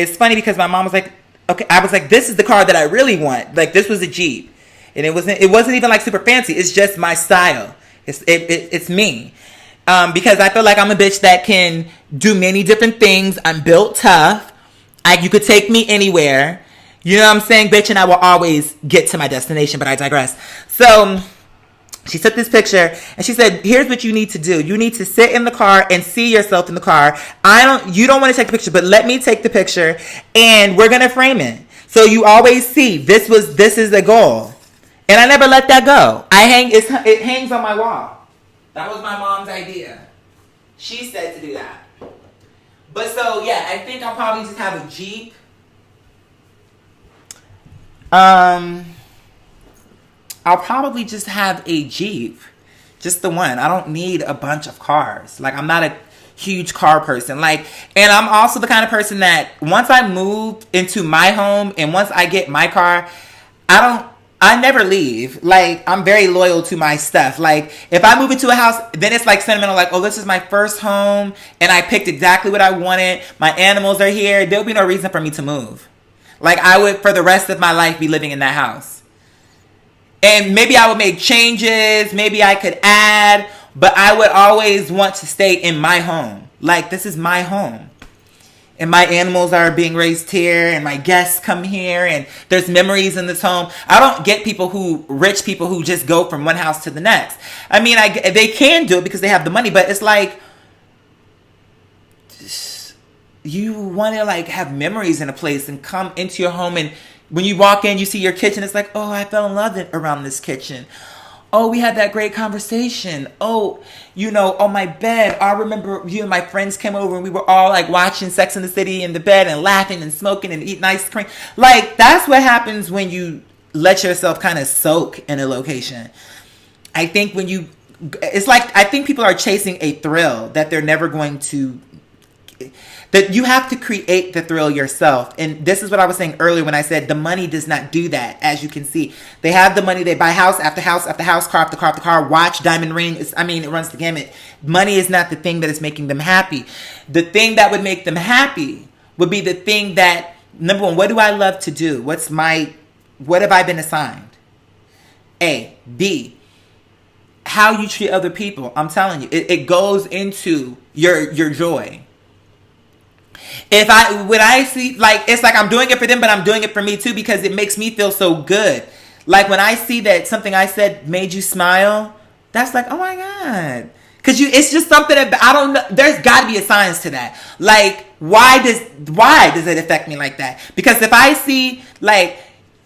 A: it's funny because my mom was like, okay, I was like, this is the car that I really want. Like, this was a Jeep. And it wasn't even like super fancy. It's just my style. It's me. Because I feel like I'm a bitch that can do many different things. I'm built tough. You could take me anywhere. You know what I'm saying, bitch? And I will always get to my destination, but I digress. So she took this picture and she said, here's what you need to do. You need to sit in the car and see yourself in the car. You don't want to take the picture, but let me take the picture and we're going to frame it. So you always see this is the goal. And I never let that go. It hangs on my wall. That was my mom's idea. She said to do that. But so, yeah, I think I'll probably just have a Jeep. I'll probably just have a Jeep. Just the one. I don't need a bunch of cars. Like, I'm not a huge car person. Like, and I'm also the kind of person that once I move into my home and once I get my car, I never leave. Like, I'm very loyal to my stuff. Like, if I move into a house, then it's like sentimental. Like, oh, this is my first home, and I picked exactly what I wanted. My animals are here. There'll be no reason for me to move. Like, I would, for the rest of my life, be living in that house. And maybe I would make changes. Maybe I could add. But I would always want to stay in my home. Like, this is my home. And my animals are being raised here, and my guests come here, and there's memories in this home. I don't get rich people who just go from one house to the next. I mean, they can do it because they have the money, but it's like, you want to like have memories in a place and come into your home, and when you walk in, you see your kitchen. It's like, oh, I fell in love around this kitchen. Oh, we had that great conversation. Oh, my bed. I remember you and my friends came over and we were all like watching Sex and the City in the bed and laughing and smoking and eating ice cream. Like, that's what happens when you let yourself kind of soak in a location. I think I think people are chasing a thrill that they're never going to that you have to create the thrill yourself. And this is what I was saying earlier when I said the money does not do that. As you can see, they have the money, they buy house after house after house, car after car after car, watch, diamond ring. It runs the gamut. Money is not the thing that is making them happy. The thing that would make them happy would be the thing that, number one, what do I love to do? What have I been assigned? A. B. How you treat other people. I'm telling you, it goes into your joy. When I see, like, it's like I'm doing it for them, but I'm doing it for me too, because it makes me feel so good. Like when I see that something I said made you smile, that's like, oh my God. Cause it's just something that, I don't know, there's gotta be a science to that. Like, why does it affect me like that? Because if I see, like,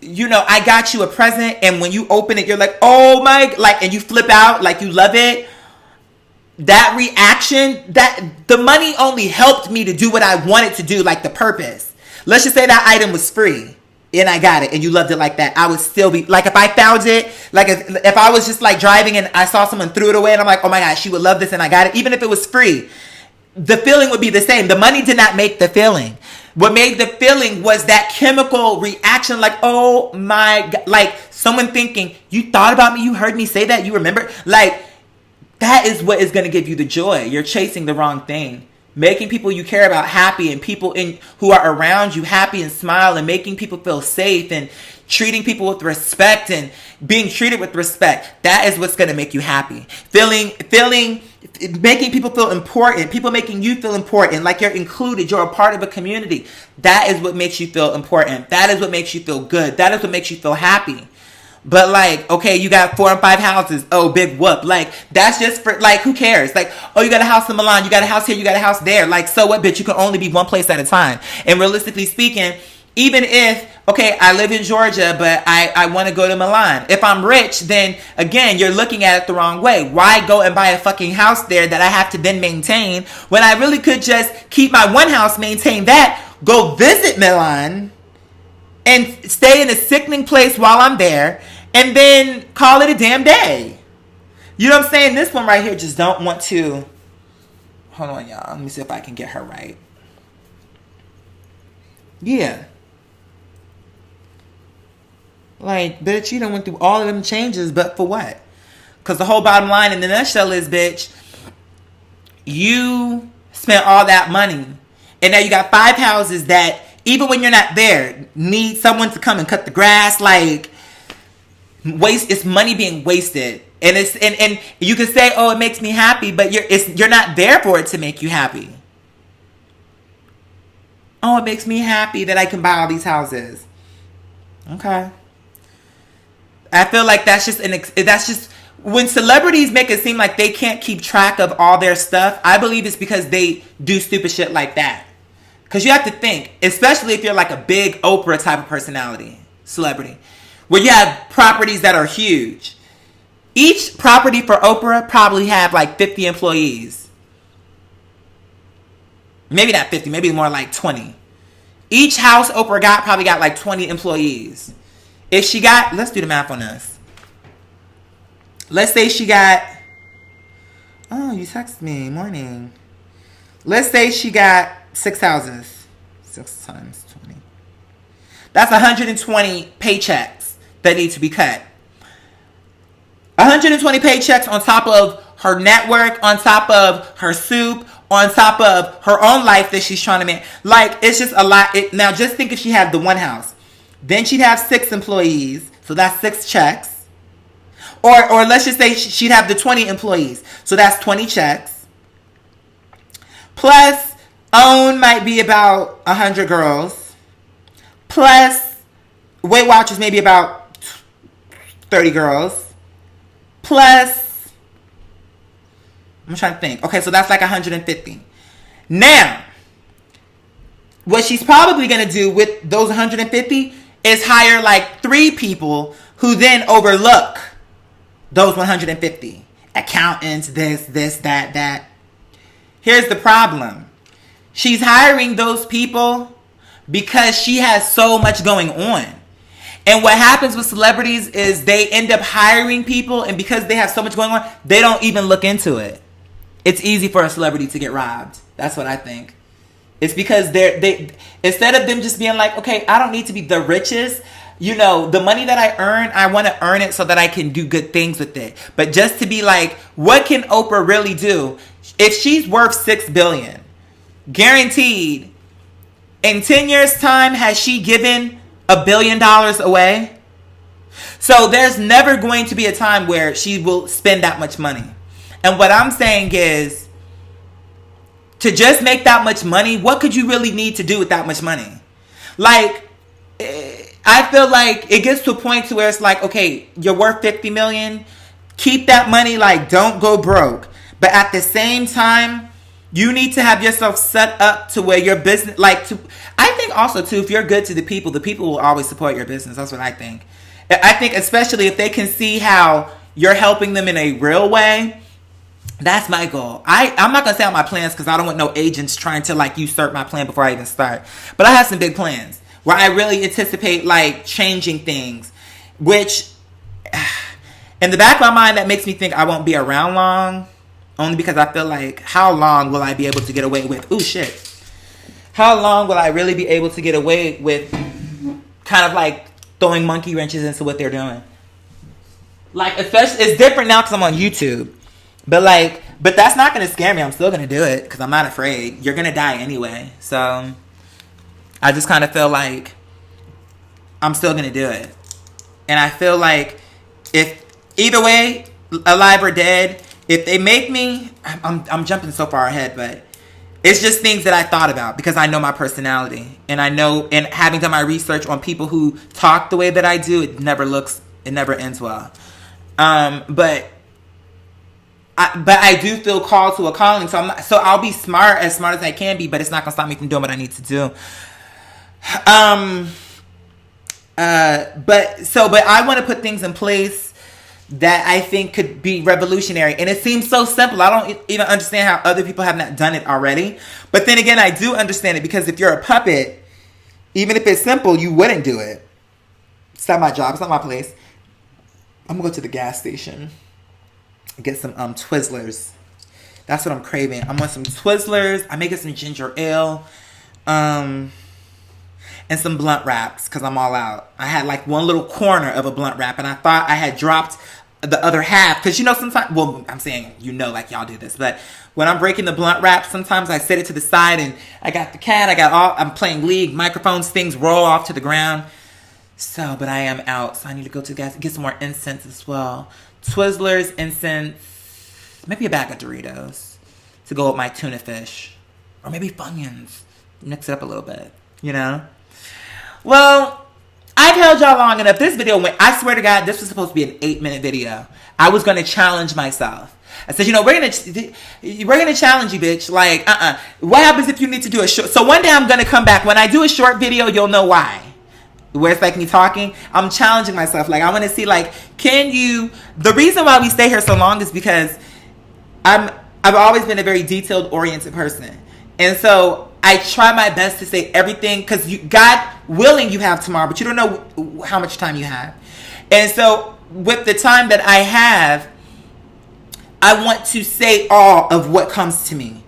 A: I got you a present, and when you open it, you're like, oh my, like, and you flip out, like you love it. That reaction, that the money only helped me to do what I wanted to do, like the purpose. Let's just say that item was free and I got it and you loved it like that. I would still be, like, if I found it, like if I was just like driving and I saw someone threw it away and I'm like, oh my gosh, she would love this and I got it. Even if it was free, the feeling would be the same. The money did not make the feeling. What made the feeling was that chemical reaction, like, oh my God, like someone thinking, you thought about me, you heard me say that, you remember? Like, that is what is going to give you the joy. You're chasing the wrong thing. Making people you care about happy, and people who are around you happy and smile, and making people feel safe, and treating people with respect and being treated with respect. That is what's going to make you happy. Making people feel important. People making you feel important, like you're included. You're a part of a community. That is what makes you feel important. That is what makes you feel good. That is what makes you feel happy. But like, okay, you got 4 and 5 houses. Oh, big whoop. Like, that's just for, like, who cares? Like, oh, you got a house in Milan. You got a house here. You got a house there. Like, so what, bitch? You can only be one place at a time. And realistically speaking, even if, okay, I live in Georgia, but I want to go to Milan. If I'm rich, then again, you're looking at it the wrong way. Why go and buy a fucking house there that I have to then maintain when I really could just keep my one house, maintain that, go visit Milan, and stay in a sickening place while I'm there, and then call it a damn day. You know what I'm saying? This one right here just don't want to. Hold on, y'all. Let me see if I can get her right. Yeah. Like, bitch, you done went through all of them changes, but for what? Because the whole bottom line in the nutshell is, bitch, you spent all that money, and now you got 5 houses that, even when you're not there, need someone to come and cut the grass. Like, it's money being wasted. And it's and you can say, oh, it makes me happy, but you're not there for it to make you happy. Oh, it makes me happy that I can buy all these houses. Okay. I feel like that's just when celebrities make it seem like they can't keep track of all their stuff. I believe it's because they do stupid shit like that. Because you have to think, especially if you're like a big Oprah type of personality, celebrity, where you have properties that are huge. Each property for Oprah probably have like 50 employees. Maybe not 50, maybe more like 20. Each house Oprah got probably got like 20 employees. If she got, let's do the math on this. Let's say she got, oh, you text me, morning. Let's say she got 6 houses. 6 times 20. That's 120 paychecks that need to be cut. 120 paychecks on top of her network, on top of her soup, on top of her own life that she's trying to make. Like, it's just a lot. Now, just think if she had the one house. Then she'd have 6 employees. So that's 6 checks. Or let's just say she'd have the 20 employees. So that's 20 checks. Plus, OWN might be about 100 girls. Plus, Weight Watchers maybe about 30 girls. Plus, I'm trying to think. Okay, so that's like 150. Now, what she's probably going to do with those 150 is hire like 3 people who then overlook those 150. Accountants, this, that. Here's the problem. She's hiring those people because she has so much going on. And what happens with celebrities is they end up hiring people, and because they have so much going on, they don't even look into it. It's easy for a celebrity to get robbed. That's what I think. It's because they instead of them just being like, okay, I don't need to be the richest. You know, the money that I earn, I want to earn it so that I can do good things with it. But just to be like, what can Oprah really do? If she's worth $6 billion, guaranteed, in 10 years' time, has she given $1 billion away? So there's never going to be a time where she will spend that much money. And what I'm saying is, to just make that much money, what could you really need to do with that much money? Like, I feel like it gets to a point to where it's like, okay, you're worth $50 million. Keep that money, like, don't go broke. But at the same time, you need to have yourself set up to where your business, I think also too, if you're good to the people will always support your business. That's what I think. I think especially if they can see how you're helping them in a real way. That's my goal. I'm not going to say all my plans because I don't want no agents trying to like usurp my plan before I even start. But I have some big plans where I really anticipate like changing things, which in the back of my mind, that makes me think I won't be around long, only because I feel like, how long will I be able to get away with, ooh shit, how long will I really be able to get away with kind of like throwing monkey wrenches into what they're doing? Like, especially, it's different now because I'm on YouTube. But that's not going to scare me. I'm still going to do it because I'm not afraid. You're going to die anyway. So I just kind of feel like I'm still going to do it. And I feel like if either way, alive or dead, if they make me, I'm jumping so far ahead, but it's just things that I thought about because I know my personality. And I know, and having done my research on people who talk the way that I do, it never ends well. But I do feel called to a calling, so I'll be smart as I can be, but it's not gonna stop me from doing what I need to do. But I want to put things in place that I think could be revolutionary, and it seems so simple. I don't even understand how other people have not done it already. But then again, I do understand it because if you're a puppet, even if it's simple, you wouldn't do it. It's not my job. It's not my place. I'm gonna go to the gas station. Get some Twizzlers. That's what I'm craving. I want some Twizzlers. I'm making some ginger ale. And some blunt wraps because I'm all out. I had like one little corner of a blunt wrap and I thought I had dropped the other half. Because sometimes, well, I'm saying, like y'all do this. But when I'm breaking the blunt wrap, sometimes I set it to the side and I got the cat. I'm playing League. Microphones, things roll off to the ground. So, but I am out. So I need to go to the gas, get some more incense as well. Twizzlers, incense, maybe a bag of Doritos to go with my tuna fish. Or maybe Funyuns. Mix it up a little bit, Well, I've held y'all long enough. This video I swear to God, this was supposed to be an 8-minute video. I was going to challenge myself. I said, we're going to challenge you, bitch. Like, What happens if you need to do a short? So one day I'm going to come back. When I do a short video, you'll know why. Where it's like me talking, I'm challenging myself. Like, I want to see, like, the reason why we stay here so long is because I've always been a very detailed oriented person. And so I try my best to say everything because God willing you have tomorrow, but you don't know how much time you have. And so with the time that I have, I want to say all of what comes to me.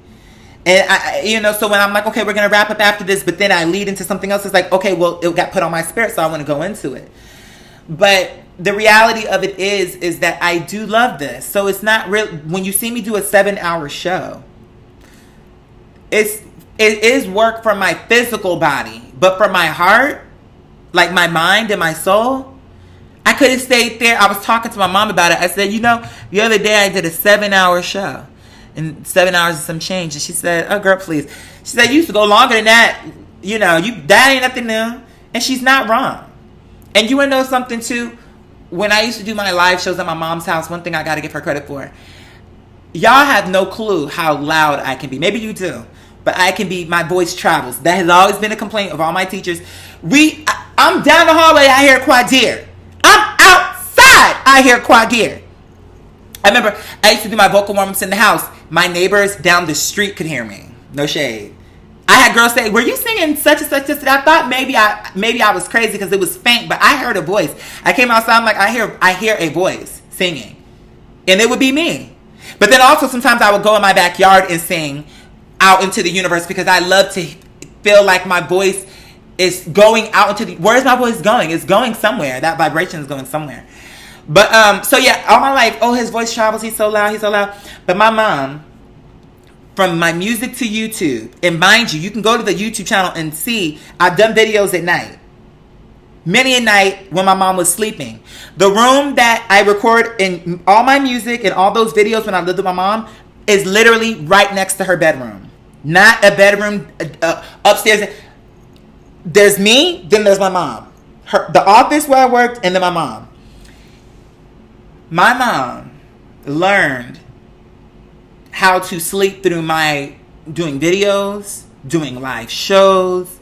A: And so when I'm like, okay, we're going to wrap up after this, but then I lead into something else. It's like, okay, well, it got put on my spirit, so I want to go into it. But the reality of it is that I do love this. So it's not real. When you see me do a 7-hour show, it is work for my physical body, but for my heart, like my mind and my soul, I could have stayed there. I was talking to my mom about it. I said, the other day I did a 7-hour show. And 7 hours and some change. And she said, oh, girl, please. She said, you used to go longer than that. That ain't nothing new. And she's not wrong. And you want to know something, too? When I used to do my live shows at my mom's house, one thing I got to give her credit for. Y'all have no clue how loud I can be. Maybe you do. But I can be, my voice travels. That has always been a complaint of all my teachers. I'm down the hallway, I hear Quadir. I'm outside, I hear Quadir. I remember I used to do my vocal warm-ups in the house. My neighbors down the street could hear me. No shade. I had girls say, were you singing such and such? I thought maybe I was crazy because it was faint, but I heard a voice. I came outside, I'm like, I hear a voice singing. And it would be me. But then also sometimes I would go in my backyard and sing out into the universe, because I love to feel like my voice is going out into the, where's my voice going? It's going somewhere. That vibration is going somewhere. But so yeah, all my life, oh, his voice travels, he's so loud, he's so loud. But my mom, from my music to YouTube, and mind you, you can go to the YouTube channel and see I've done videos at night. Many a night when my mom was sleeping. The room that I record in all my music and all those videos when I lived with my mom is literally right next to her bedroom. Not a bedroom upstairs. There's me, then there's my mom. The office where I worked, and then my mom. My mom learned how to sleep through my doing videos, doing live shows,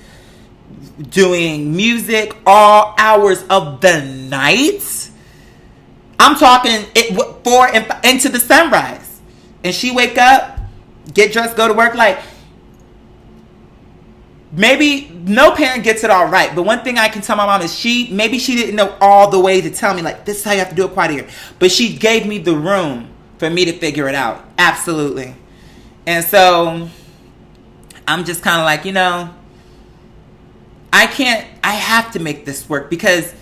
A: doing music all hours of the night. I'm talking into the sunrise. And she wake up, get dressed, go to work. Like, maybe no parent gets it all right, but one thing I can tell my mom is maybe she didn't know all the way to tell me, like, this is how you have to do it quiet here. But she gave me the room for me to figure it out. Absolutely. And so I'm just kind of like, I have to make this work, because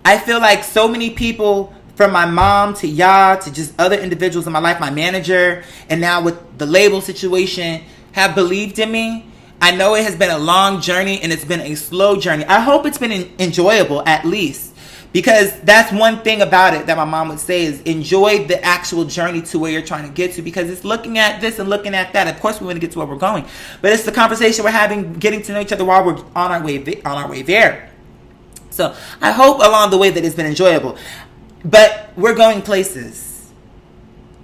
A: I feel like so many people, from my mom to y'all to just other individuals in my life, my manager, and now with the label situation, have believed in me. I know it has been a long journey, and it's been a slow journey. I hope it's been enjoyable, at least, because that's one thing about it that my mom would say is enjoy the actual journey to where you're trying to get to, because it's looking at this and looking at that. Of course, we want to get to where we're going, but it's the conversation we're having, getting to know each other while we're on our way there. So I hope along the way that it's been enjoyable, but we're going places,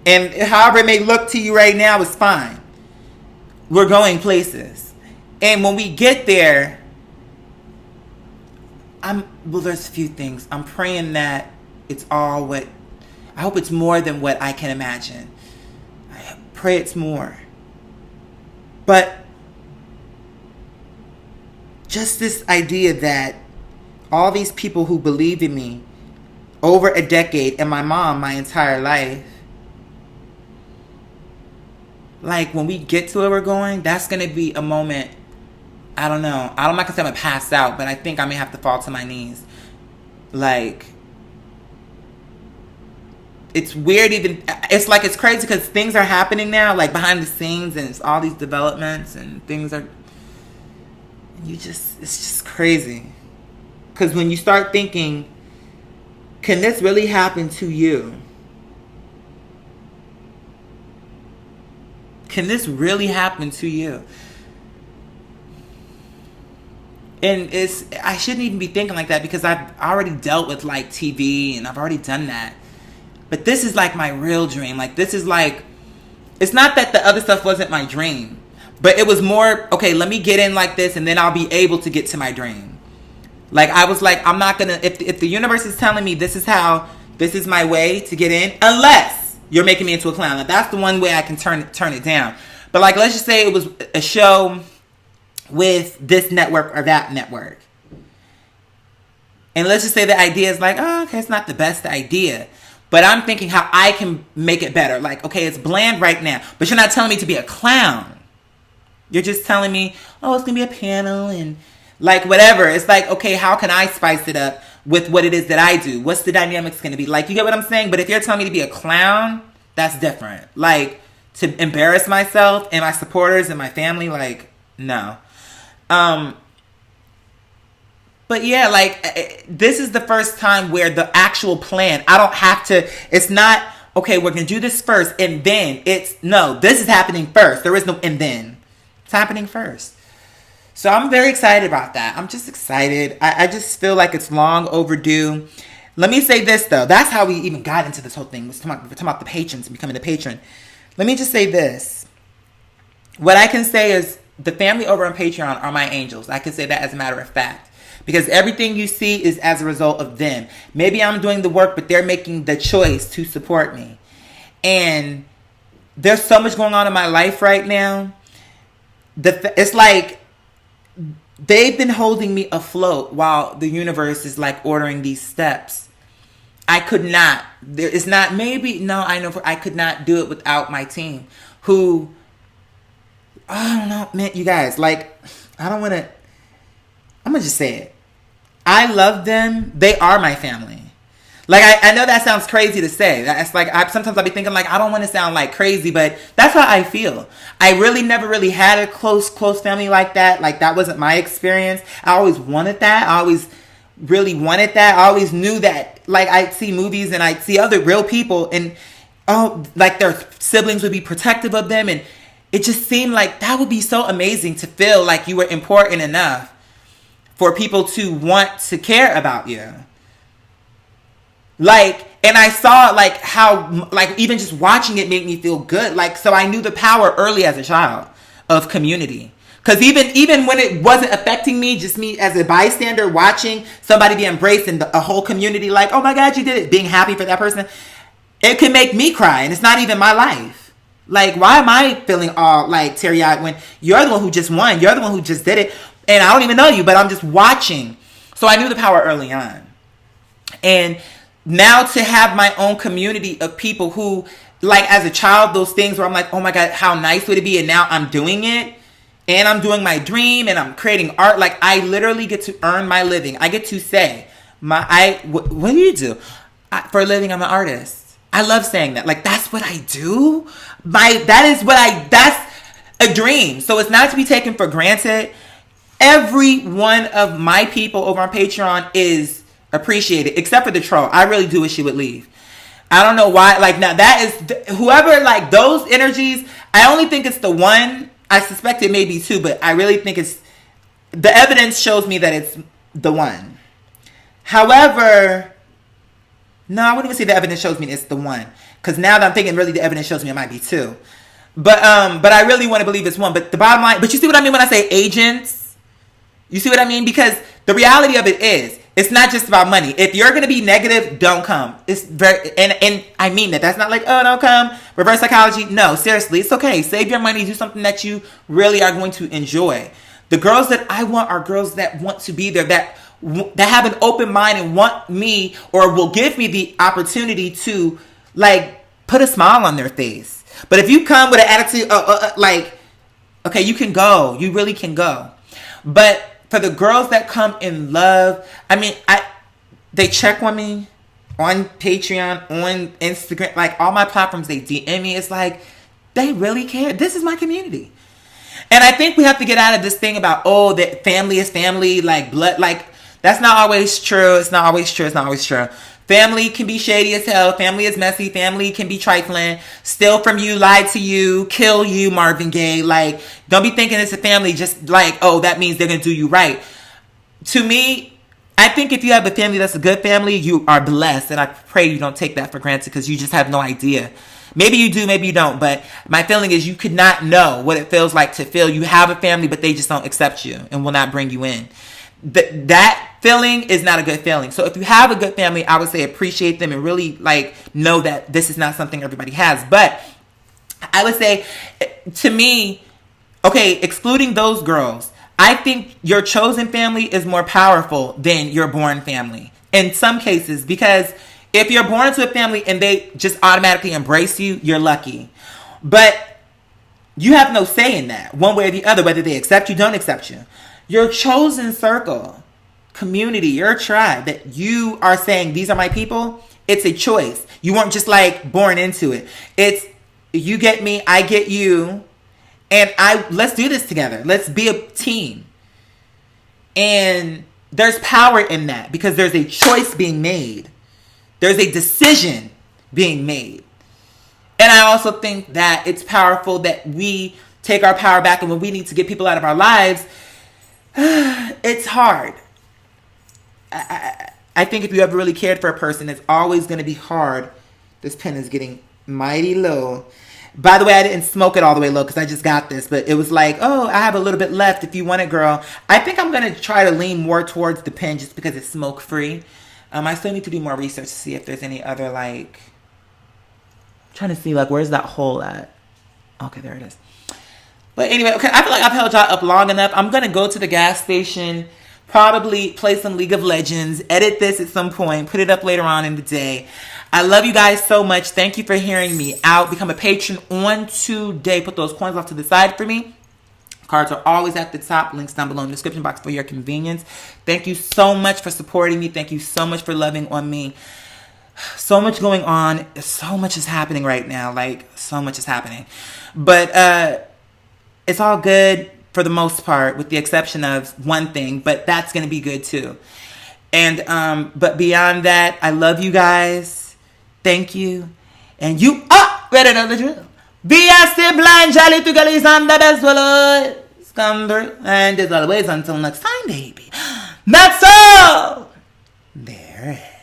A: and however it may look to you right now is fine. We're going places. And when we get there, there's a few things. I'm praying that it's all I hope it's more than what I can imagine. I pray it's more. But just this idea that all these people who believed in me over a decade, and my mom my entire life, like, when we get to where we're going, that's going to be a moment. I don't know. I'm not going to say I'm going to pass out, but I think I may have to fall to my knees. Like, it's weird even. It's like, it's crazy because things are happening now, like behind the scenes, and it's all these developments and things are. And it's just crazy. Because when you start thinking, can this really happen to you? Can this really happen to you? And I shouldn't even be thinking like that, because I've already dealt with like TV and I've already done that. But this is like my real dream. Like, this is like, it's not that the other stuff wasn't my dream, but it was more, okay, let me get in like this and then I'll be able to get to my dream. Like, I was like, I'm not gonna, if the universe is telling me this is my way to get in, unless you're making me into a clown. Now, that's the one way I can turn it down. But like, let's just say it was a show with this network or that network. And let's just say the idea is like, oh, okay, it's not the best idea, but I'm thinking how I can make it better. Like, okay, it's bland right now, but you're not telling me to be a clown. You're just telling me, oh, it's going to be a panel and like whatever. It's like, okay, how can I spice it up with what it is that I do? What's the dynamics going to be? Like, you get what I'm saying? But if you're telling me to be a clown, that's different. Like, to embarrass myself and my supporters and my family, like, no. But yeah, like, this is the first time where the actual plan, I don't have to, it's not, okay, we're going to do this first and then no, this is happening first. There is no and then. It's happening first. So I'm very excited about that. I'm just excited. I just feel like it's long overdue. Let me say this, though. That's how we even got into this whole thing. We're talking about the patrons and becoming a patron. Let me just say this. What I can say is the family over on Patreon are my angels. I can say that as a matter of fact. Because everything you see is as a result of them. Maybe I'm doing the work, but they're making the choice to support me. And there's so much going on in my life right now. It's like they've been holding me afloat while the universe is like ordering these steps. I could not. I know I could not do it without my team, who I don't know, man, you guys, like, I don't want to, I'm going to just say it. I love them. They are my family. Like, I know that sounds crazy to say. That's like, sometimes I'll be thinking, like, I don't want to sound like crazy, but that's how I feel. I really never really had a close family like that. Like, that wasn't my experience. I always wanted that. I always really wanted that. I always knew that, like, I'd see movies and I'd see other real people and, oh, like, their siblings would be protective of them. And it just seemed like that would be so amazing to feel like you were important enough for people to want to care about you. Like, and I saw, like, how, like, even just watching it made me feel good. Like, so I knew the power early as a child of community. Because even when it wasn't affecting me, just me as a bystander watching somebody be embraced in a whole community, like, oh my God, you did it, being happy for that person, it can make me cry. And it's not even my life. Like, why am I feeling all, like, teary-eyed when you're the one who just won? You're the one who just did it. And I don't even know you, but I'm just watching. So I knew the power early on. And now to have my own community of people who, like, as a child, those things where I'm like, oh my God, how nice would it be? And now I'm doing it. And I'm doing my dream and I'm creating art. Like, I literally get to earn my living. I get to say, what do you do? For a living, I'm an artist. I love saying that. Like, that's what I do. That's a dream. So it's not to be taken for granted. Every one of my people over on Patreon is appreciated, except for the troll. I really do wish she would leave. I don't know why. Like, now that is whoever, like, those energies. I only think it's the one. I suspect it may be two, but I really think it's the evidence shows me that it's the one. However, no, I wouldn't even say the evidence shows me it's the one, because now that I'm thinking, really, the evidence shows me it might be two. But I really want to believe it's one. But the bottom line, but you see what I mean when I say agents? You see what I mean? Because the reality of it is, it's not just about money. If you're going to be negative, don't come. It's very, and I mean that. That's not like, oh, don't come. Reverse psychology. No, seriously, it's okay. Save your money. Do something that you really are going to enjoy. The girls that I want are girls that want to be there, that have an open mind and want me, or will give me the opportunity to, like, put a smile on their face. But if you come with an attitude, like, okay, you can go. You really can go. But for the girls that come in love, I mean, they check on me on Patreon, on Instagram, like all my platforms, they DM me. It's like, they really care. This is my community. And I think we have to get out of this thing about, oh, that family is family, like blood, like that's not always true. It's not always true. It's not always true. Family can be shady as hell. Family is messy. Family can be trifling. Steal from you, lie to you, kill you, Marvin Gaye. Like, don't be thinking it's a family just like, oh, that means they're going to do you right. To me, I think if you have a family that's a good family, you are blessed. And I pray you don't take that for granted, because you just have no idea. Maybe you do, maybe you don't. But my feeling is you could not know what it feels like to feel you have a family, but they just don't accept you and will not bring you in. That feeling is not a good feeling. So if you have a good family, I would say appreciate them and really, like, know that this is not something everybody has. But I would say, to me, okay, excluding those girls, I think your chosen family is more powerful than your born family in some cases, because if you're born into a family and they just automatically embrace you, you're lucky. But you have no say in that, one way or the other, whether they accept you, don't accept you. Your chosen circle, community, your tribe that you are saying, these are my people, it's a choice. You weren't just like born into it. It's you get me, I get you, and let's do this together. Let's be a team. And there's power in that, because there's a choice being made. There's a decision being made. And I also think that it's powerful that we take our power back, and when we need to get people out of our lives, it's hard. I think if you ever really cared for a person, it's always going to be hard. This pen is getting mighty low. By the way, I didn't smoke it all the way low because I just got this. But it was like, oh, I have a little bit left if you want it, girl. I think I'm going to try to lean more towards the pen just because it's smoke free. I still need to do more research to see if there's any other, like, I'm trying to see, like, where's that hole at? Okay, there it is. But anyway, okay, I feel like I've held y'all up long enough. I'm going to go to the gas station, probably play some League of Legends, edit this at some point, put it up later on in the day. I love you guys so much. Thank you for hearing me out. Become a patron on today. Put those coins off to the side for me. Cards are always at the top. Links down below in the description box for your convenience. Thank you so much for supporting me. Thank you so much for loving on me. So much going on. So much is happening right now. Like, so much is happening. But it's all good for the most part, with the exception of one thing. But that's going to be good too. And but beyond that, I love you guys. Thank you. And you ready to know the drill. Be a stay blind, jolly to gullies and the best will always come through. And as always, until next time, baby. That's all. There.